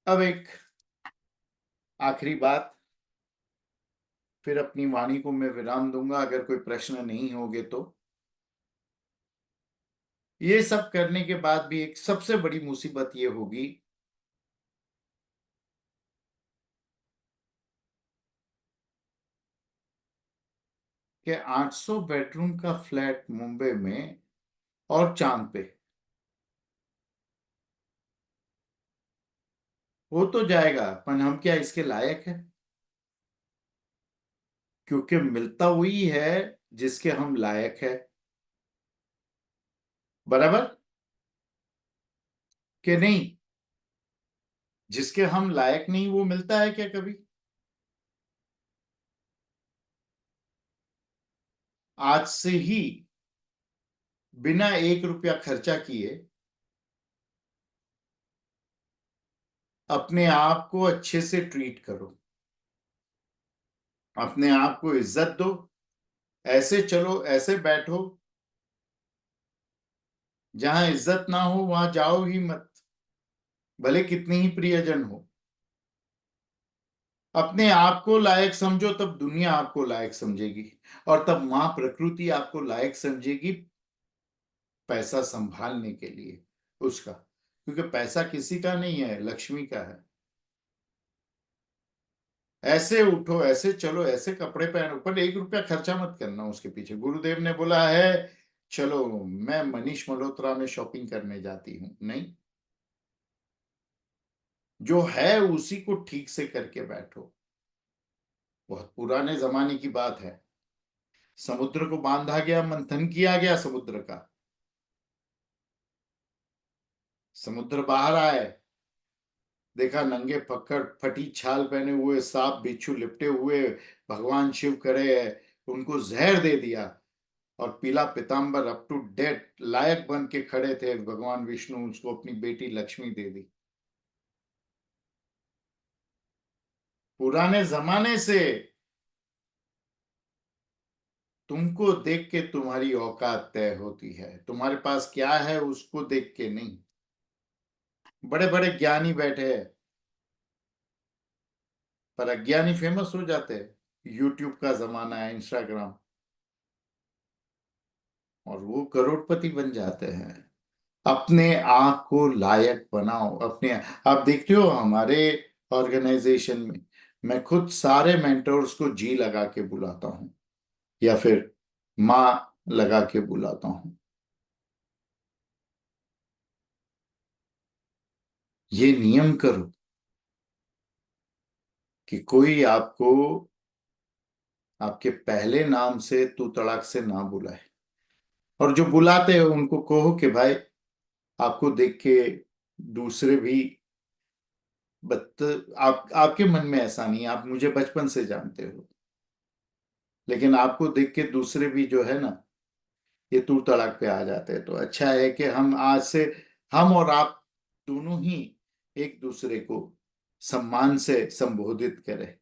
Speaker 1: अब एक आखिरी बात, फिर अपनी वाणी को मैं विराम दूंगा अगर कोई प्रश्न नहीं होंगे तो। ये सब करने के बाद भी एक सबसे बड़ी मुसीबत ये होगी कि 800 बेडरूम का फ्लैट मुंबई में और चांद पे हो तो जाएगा, पर हम क्या इसके लायक है? क्योंकि मिलता वही है जिसके हम लायक है। बराबर कि नहीं? जिसके हम लायक नहीं वो मिलता है क्या कभी? आज से ही बिना 1 रुपया खर्चा किए अपने आप को अच्छे से ट्रीट करो, अपने आप को इज्जत दो। ऐसे चलो, ऐसे बैठो, जहां इज्जत ना हो वहां जाओ ही मत, भले कितने ही प्रियजन हो। अपने आप को लायक समझो, तब दुनिया आपको लायक समझेगी, और तब मां प्रकृति आपको लायक समझेगी पैसा संभालने के लिए, उसका, क्योंकि पैसा किसी का नहीं है, लक्ष्मी का है। ऐसे उठो, ऐसे चलो, ऐसे कपड़े पहनो, पर 1 रुपया खर्चा मत करना उसके पीछे। गुरुदेव ने बोला है चलो मैं मनीष मल्होत्रा में शॉपिंग करने जाती हूं, नहीं, जो है उसी को ठीक से करके बैठो। बहुत पुराने जमाने की बात है। समुद्र को बांधा गया, मंथन किया गया समुद्र का, समुद्र बाहर आए, देखा नंगे पकड़ फटी छाल पहने हुए सांप बिच्छू लिपटे हुए भगवान शिव खड़े हैं, उनको जहर दे दिया। और पीला पीताम्बर अप टू डेट लायक बन के खड़े थे भगवान विष्णु, उसको अपनी बेटी लक्ष्मी दे दी। पुराने जमाने से तुमको देख के तुम्हारी औकात तय होती है, तुम्हारे पास क्या है उसको देख के नहीं। बड़े बड़े ज्ञानी बैठे हैं, पर अज्ञानी फेमस हो जाते हैं। यूट्यूब का जमाना है, इंस्टाग्राम, और वो करोड़पति बन जाते हैं। अपने आप को लायक बनाओ अपने। आप देखते हो हमारे ऑर्गेनाइजेशन में मैं खुद सारे मेंटर्स को जी लगा के बुलाता हूं, या फिर माँ लगा के बुलाता हूं। ये नियम करो कि कोई आपको आपके पहले नाम से तू तड़ाक से ना बुलाए, और जो बुलाते हैं उनको कहो कि भाई आपको देख के दूसरे भी आपके मन में ऐसा नहीं है, आप मुझे बचपन से जानते हो, लेकिन आपको देख के दूसरे भी जो है ना ये तू तड़ाक पे आ जाते हैं। तो अच्छा है कि हम आज से, हम और आप दोनों ही एक दूसरे को सम्मान से संबोधित करें।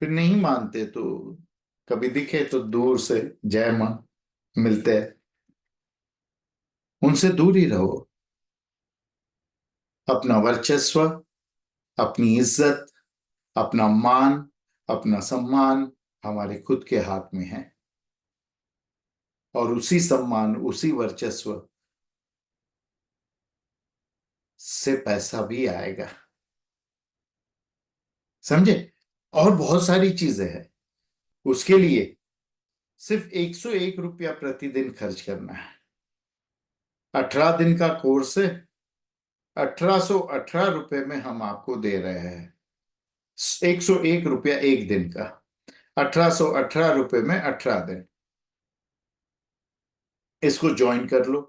Speaker 1: फिर नहीं मानते तो कभी दिखे तो दूर से जय मां मिलते हैं, उनसे दूर ही रहो। अपना वर्चस्व, अपनी इज्जत, अपना मान, अपना सम्मान हमारे खुद के हाथ में है, और उसी सम्मान उसी वर्चस्व से पैसा भी आएगा, समझे। और बहुत सारी चीजें हैं, उसके लिए सिर्फ 101 रुपया प्रतिदिन खर्च करना है। 18 दिन का कोर्स है, 1818 रुपये में हम आपको दे रहे हैं। 101 रुपया एक दिन का, 1818 रुपये में 18 दिन। इसको ज्वाइन कर लो।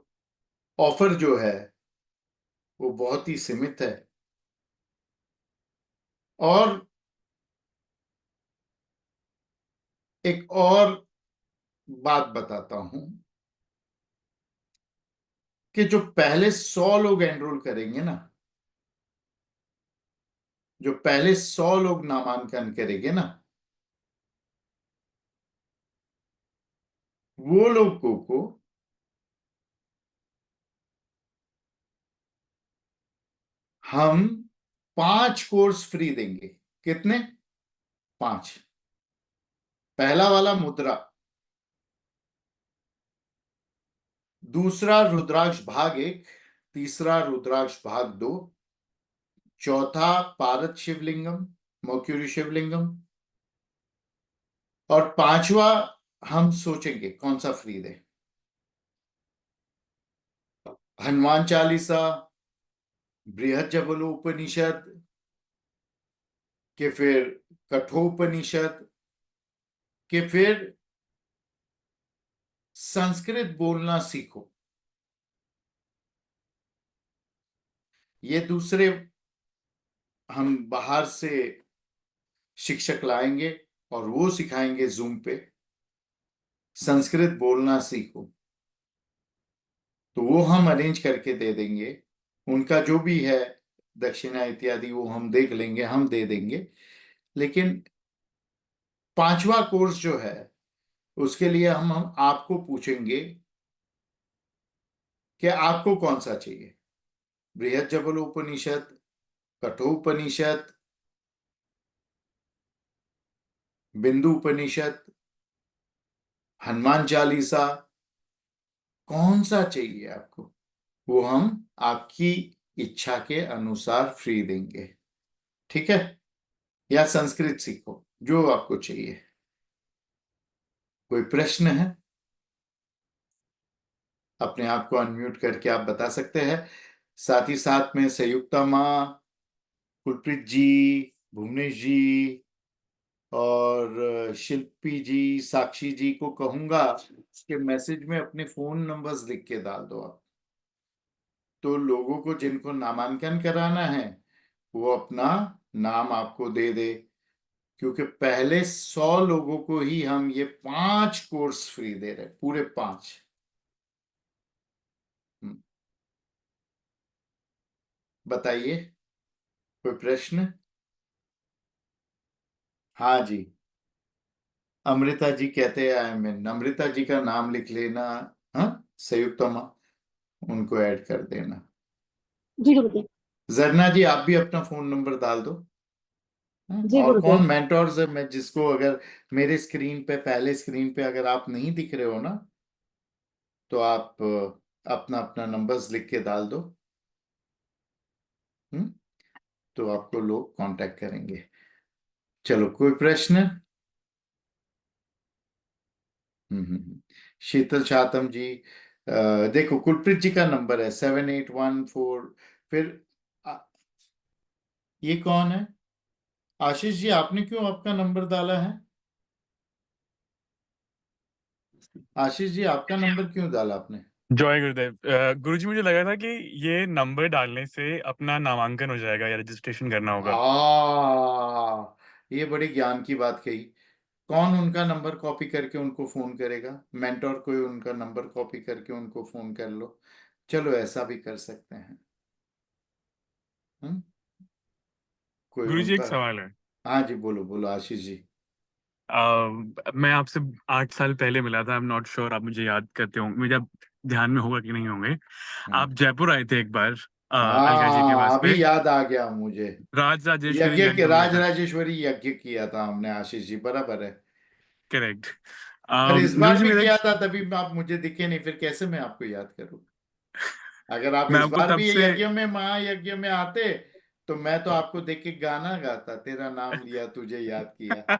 Speaker 1: ऑफर जो है वो बहुत ही सीमित है। और एक और बात बताता हूं कि जो पहले 100 लोग एनरोल करेंगे ना, जो पहले 100 लोग नामांकन करेंगे ना, वो लोगों को हम 5 कोर्स फ्री देंगे। कितने? 5। पहला वाला मुद्रा, दूसरा रुद्राक्ष भाग 1, तीसरा रुद्राक्ष भाग 2, चौथा पारद शिवलिंगम, मर्क्यूरी शिवलिंगम, और पांचवा हम सोचेंगे कौन सा फ्री दे। हनुमान चालीसा, बृहद जबलोपनिषद, के फिर कठोपनिषद, के फिर संस्कृत बोलना सीखो। ये दूसरे हम बाहर से शिक्षक लाएंगे और वो सिखाएंगे जूम पे, संस्कृत बोलना सीखो। तो वो हम अरेंज करके दे देंगे, उनका जो भी है दक्षिणा इत्यादि वो हम देख लेंगे, हम दे देंगे। लेकिन पांचवा कोर्स जो है उसके लिए हम आपको पूछेंगे कि आपको कौन सा चाहिए। बृहद जबलोपनिषद, कठोपनिषद, बिंदु उपनिषद, हनुमान चालीसा, कौन सा चाहिए आपको, वो हम आपकी इच्छा के अनुसार फ्री देंगे। ठीक है, या संस्कृत सीखो, जो आपको चाहिए। कोई प्रश्न है? अपने आप को अनम्यूट करके आप बता सकते हैं। साथ ही साथ में संयुक्ता माँ, कुलप्रीत जी, भुवनेश जी और शिल्पी जी, साक्षी जी को कहूंगा कि मैसेज में अपने फोन नंबर्स लिख के डाल दो आप, तो लोगों को जिनको नामांकन कराना है वो अपना नाम आपको दे दे, क्योंकि पहले 100 लोगों को ही हम ये 5 कोर्स फ्री दे रहे, पूरे 5। बताइए, कोई प्रश्न? हाँ जी, अमृता जी कहते हैं आई एम इन, अमृता जी का नाम लिख लेना। हाँ, संयुक्तमा, उनको ऐड कर देना।
Speaker 3: जी गुरुदेव।
Speaker 1: जरना जी आप भी अपना फोन नंबर डाल दो। हाँ?
Speaker 3: जी
Speaker 1: और कौन
Speaker 3: गुरुदेव।
Speaker 1: मेंटोर्स है, मैं जिसको, अगर मेरे स्क्रीन पे, पहले स्क्रीन पे अगर आप नहीं दिख रहे हो ना, तो आप अपना अपना नंबर्स लिख के डाल दो। तो आपको लोग कांटेक्ट करेंगे। चलो, कोई प्रश्न? शीतल शातम जी, देखो कुलप्रीत जी का नंबर है 7814। फिर आ, ये कौन है? आशीष जी, आपने क्यों आपका नंबर डाला है? आशीष जी, आपका नंबर क्यों डाला आपने?
Speaker 6: जय गुरुदेव। गुरुजी, मुझे लगा था कि ये नंबर डालने से अपना नामांकन हो जाएगा या रजिस्ट्रेशन करना होगा।
Speaker 1: ये बड़ी ज्ञान की बात कही। कौन उनका नंबर कॉपी करके उनको फोन करेगा? मेंटोर कोई उनका नंबर कॉपी करके उनको फोन कर लो। चलो, ऐसा भी कर सकते हैं। हम्म कोई
Speaker 6: गुरुजी, एक
Speaker 1: उनका।
Speaker 6: सवाल है।
Speaker 1: हाँ जी, बोलो बोलो आशीष जी।
Speaker 6: मैं आपसे 8 साल पहले मिला था। आई एम नॉट श्योर आप मुझे याद करते होंगे, मुझे अब ध्यान में होगा कि नहीं होंगे।
Speaker 1: हाँ
Speaker 6: आप जयपुर आए थे एक बार, अलका जी के
Speaker 1: हाँ,
Speaker 6: पास पे।
Speaker 1: अभी याद आ गया मुझे।
Speaker 6: राज राजेश्वरी यज्ञ हुआ
Speaker 1: राज
Speaker 6: था।
Speaker 1: राजेश्वरी यज्ञ किया था हमने, आशीष जी, बराबर है।
Speaker 6: करेक्ट।
Speaker 1: पर इस बार
Speaker 6: गुरुजी,
Speaker 1: भी
Speaker 6: मेरा
Speaker 1: किया था, तभी आप मुझे दिखे नहीं, फिर कैसे मैं आपको याद करूं? अगर आप
Speaker 6: मैं
Speaker 1: इस
Speaker 6: आपको
Speaker 1: बार
Speaker 6: तब
Speaker 1: भी ये
Speaker 6: से
Speaker 1: यज्ञ में, महायज्ञ में आते, तो मैं तो आपको देख के गाना गाता, तेरा नाम लिया तुझे याद किया।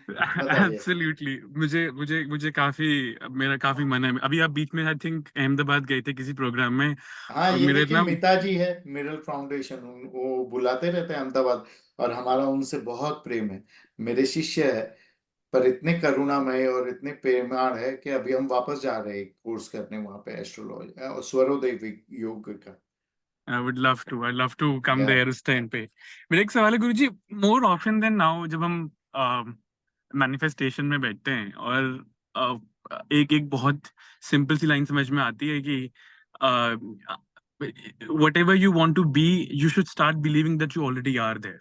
Speaker 1: बताइए।
Speaker 6: एब्सोल्युटली। मुझे मुझे मुझे काफी, मेरा काफी मन है। अभी आप बीच में आई थिंक अहमदाबाद गए थे किसी प्रोग्राम में।
Speaker 1: हाँ, ये
Speaker 6: मेरे
Speaker 1: देखिए,
Speaker 6: ना,
Speaker 1: मिता जी है, मिरल फाउंडेशन, वो बुलाते रहते हैं अहमदाबाद, और हमारा उनसे बहुत प्रेम है। मेरे शिष्य है, पर इतने करुणामय और इतने प्रेमाण है कि अभी हम वापस जा रहे हैं कोर्स करने वहां पे, एस्ट्रोलॉजी और स्वरोदय योग का।
Speaker 6: आई लव टू कम
Speaker 1: या
Speaker 6: देयर उस टाइम पे। मेरा एक सवाल है गुरुजी, मोर ऑफन देन नाउ जब हम मैनिफेस्टेशन में बैठते हैं और एक एक बहुत सिंपल सी लाइन समझ में आती है कि whatever you want to be, you should start believing that you already are there.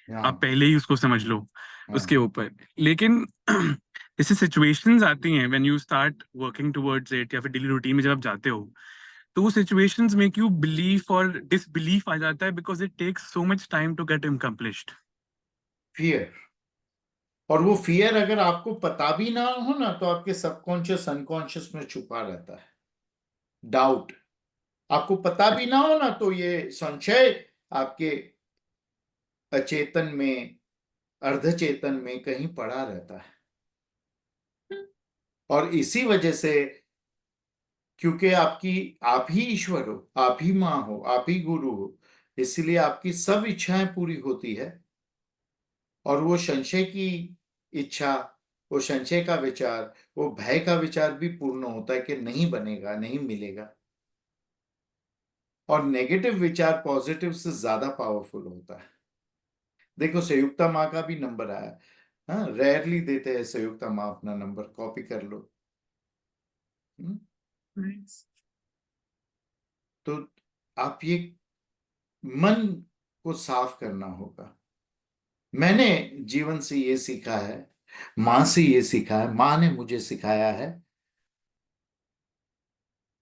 Speaker 6: आप
Speaker 1: हाँ
Speaker 6: पहले ही उसको समझ लो उसके
Speaker 1: हाँ,
Speaker 6: ऊपर। लेकिन जैसे सिचुएशंस आती हैं when you start working towards it, या फिर डेली रूटीन में जब आप जाते हो, तो वो सिचुएशंस मेक यू बिलीव और डिसबिलीफ आ जाता है, because it takes so much time to get accomplished.
Speaker 1: Fear. और वो फियर अगर आपको पता भी ना हो ना, तो आपके सबकॉन्शियस अनकॉन्शियस में छुपा रहता है। डाउट आपको पता भी ना हो ना, तो ये संशय आपके अचेतन में, अर्धचेतन में कहीं पड़ा रहता है। और इसी वजह से, क्योंकि आप ही ईश्वर हो, आप ही माँ हो, आप ही गुरु हो, इसलिए आपकी सब इच्छाएं पूरी होती है। और वो संशय की इच्छा, वो संशय का विचार, वो भय का विचार भी पूर्ण होता है कि नहीं बनेगा, नहीं मिलेगा। और नेगेटिव विचार पॉजिटिव से ज्यादा पावरफुल होता है। देखो, संयुक्ता माँ का भी नंबर आया। हाँ, रेयरली देते हैं संयुक्ता माँ अपना नंबर, कॉपी कर लो। हम्म? तो आप ये मन को साफ करना होगा। मैंने जीवन से ये सीखा है, माँ से ये सीखा है, माँ ने मुझे सिखाया है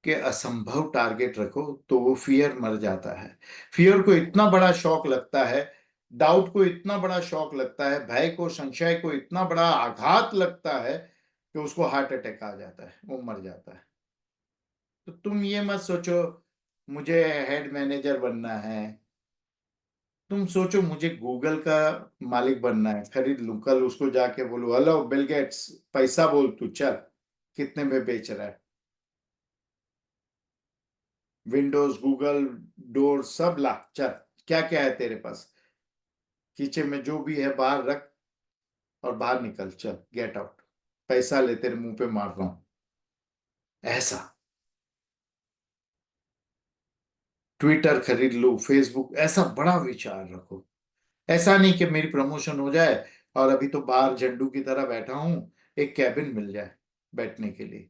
Speaker 1: कि असंभव टारगेट रखो तो वो फियर मर जाता है। फियर को इतना बड़ा शौक लगता है, डाउट को इतना बड़ा शौक लगता है, भय को, संशय को इतना बड़ा आघात लगता है कि उसको हार्ट अटैक आ जाता है, वो मर जाता है। तो तुम ये मत सोचो मुझे हेड मैनेजर बनना है, तुम सोचो मुझे गूगल का मालिक बनना है, खरीद लूं, कल उसको जाके बोलूं हेलो बिल गेट्स, पैसा बोल तू, चल कितने में बेच रहा है, विंडोज गूगल डोर सब ला, चल क्या क्या है तेरे पास, किचन में जो भी है बाहर रख और बाहर निकल, चल गेट आउट, पैसा ले तेरे मुंह पे मार रहा हूं, ऐसा। ट्विटर खरीद लो, फेसबुक, ऐसा बड़ा विचार रखो। ऐसा नहीं कि मेरी प्रमोशन हो जाए और अभी तो बाहर झंडू की तरह बैठा हूं, एक कैबिन मिल जाए बैठने के लिए,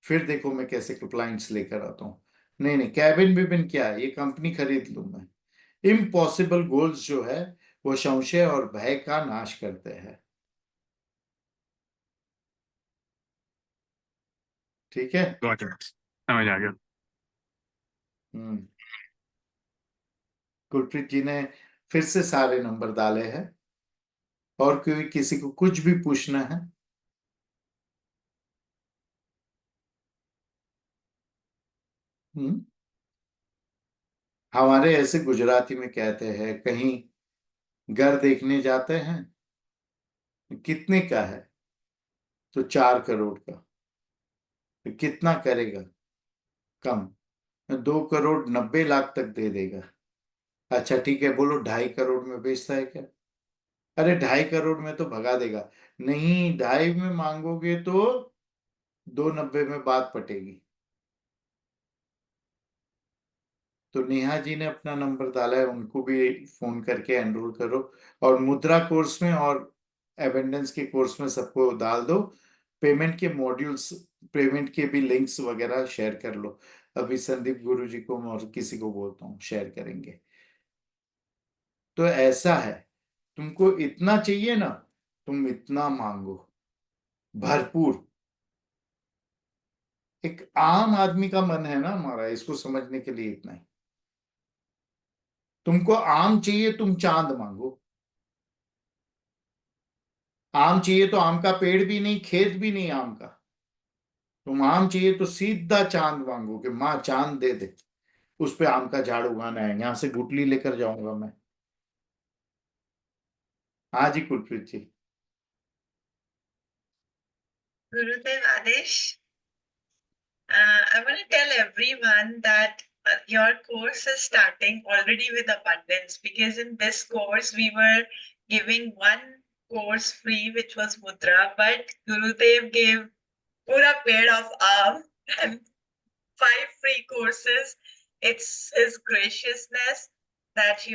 Speaker 1: फिर देखो मैं कैसे क्लाइंट्स लेकर आता हूँ। नहीं नहीं, कैबिन विबिन क्या है, ये कंपनी खरीद लूं मैं। इम्पॉसिबल गोल्स जो है वो संशय और भय का नाश करते हैं। ठीक है।
Speaker 6: गॉट इट, समझ आ गया।
Speaker 1: हम्म। गुरप्रीत जी ने फिर से सारे नंबर डाले हैं, और कोई किसी को कुछ भी पूछना है? हम्म। हमारे ऐसे गुजराती में कहते हैं, कहीं घर देखने जाते हैं, कितने का है, तो 4 करोड़ का, तो कितना करेगा, कम, 2 करोड़ 90 लाख तक दे देगा। अच्छा ठीक है, बोलो 2.5 करोड़ में बेचता है क्या? अरे 2.5 करोड़ में तो भगा देगा। नहीं, 2.5 में मांगोगे तो 2.90 में बात पटेगी। तो नेहा जी ने अपना नंबर डाला है, उनको भी फोन करके एनरोल करो, और मुद्रा कोर्स में और एबेंडेंस के कोर्स में सबको डाल दो। पेमेंट के मॉड्यूल्स, पेमेंट के भी लिंक्स वगैरह शेयर कर लो। अभी संदीप गुरु जी को और किसी को बोलता हूँ, शेयर करेंगे। तो ऐसा है, तुमको इतना चाहिए ना, तुम इतना मांगो, भरपूर। एक आम आदमी का मन है ना हमारा, इसको समझने के लिए इतना ही। तुमको आम चाहिए, तुम चांद मांगो। आम चाहिए तो आम का पेड़ भी नहीं, खेत भी नहीं आम का, तुम आम चाहिए तो सीधा चांद मांगो कि माँ चांद दे दे, उस पे आम का झाड़ उगाना है, यहां से गुटली लेकर जाऊंगा मैं। हाँ जी कुलप्रीत जी।
Speaker 4: Gurudev Adesh, I want to tell everyone that your course is starting already with abundance, because in this course we were giving one course free, which was Mudra, but Gurudev gave pura paid of aam and 5 free courses. It's his graciousness that,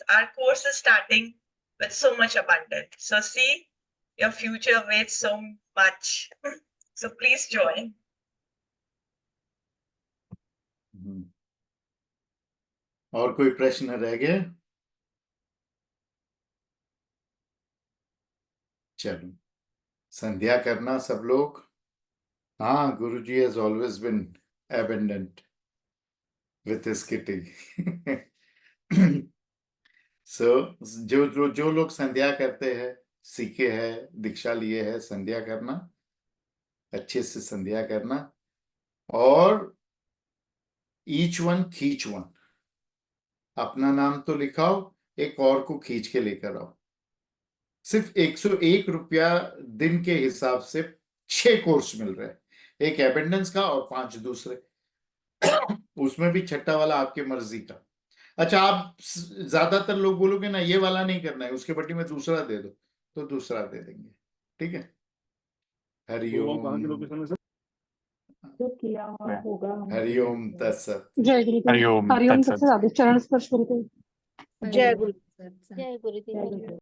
Speaker 4: our course is starting with so much abundance. So see, your future awaits so much. So please join.
Speaker 1: और कोई प्रश्न रह गए? चलो संध्या करना सब लोग। हाँ, Guruji has always been abundant with his kitty. So जो लोग संध्या करते हैं, सीखे हैं, दीक्षा लिए है, संध्या करना, अच्छे से संध्या करना, और ईच वन खींच वन, अपना नाम तो लिखाओ, एक और को खींच के लेकर आओ। सिर्फ 101 रुपया दिन के हिसाब से 6 कोर्स मिल रहे हैं, एक एबेंडेंस का और 5 दूसरे, उसमें भी छठा वाला आपकी मर्जी का। अच्छा, आप ज्यादातर लोग बोलोगे ना ये वाला नहीं करना है, उसके बदले में दूसरा दे दो, तो दूसरा दे देंगे। ठीक है। हरिओम।
Speaker 3: जो किया हुआ होगा हम
Speaker 1: हरिओम तत्सत।
Speaker 7: जय गुरुदेव।
Speaker 6: हरिओम
Speaker 7: हरिओम
Speaker 6: तत्सत।
Speaker 7: तत्सत। चरण स्पर्श गुरुदेव।
Speaker 5: जय गुरु। जय गुरुदेव।
Speaker 3: जय गुरुदेव।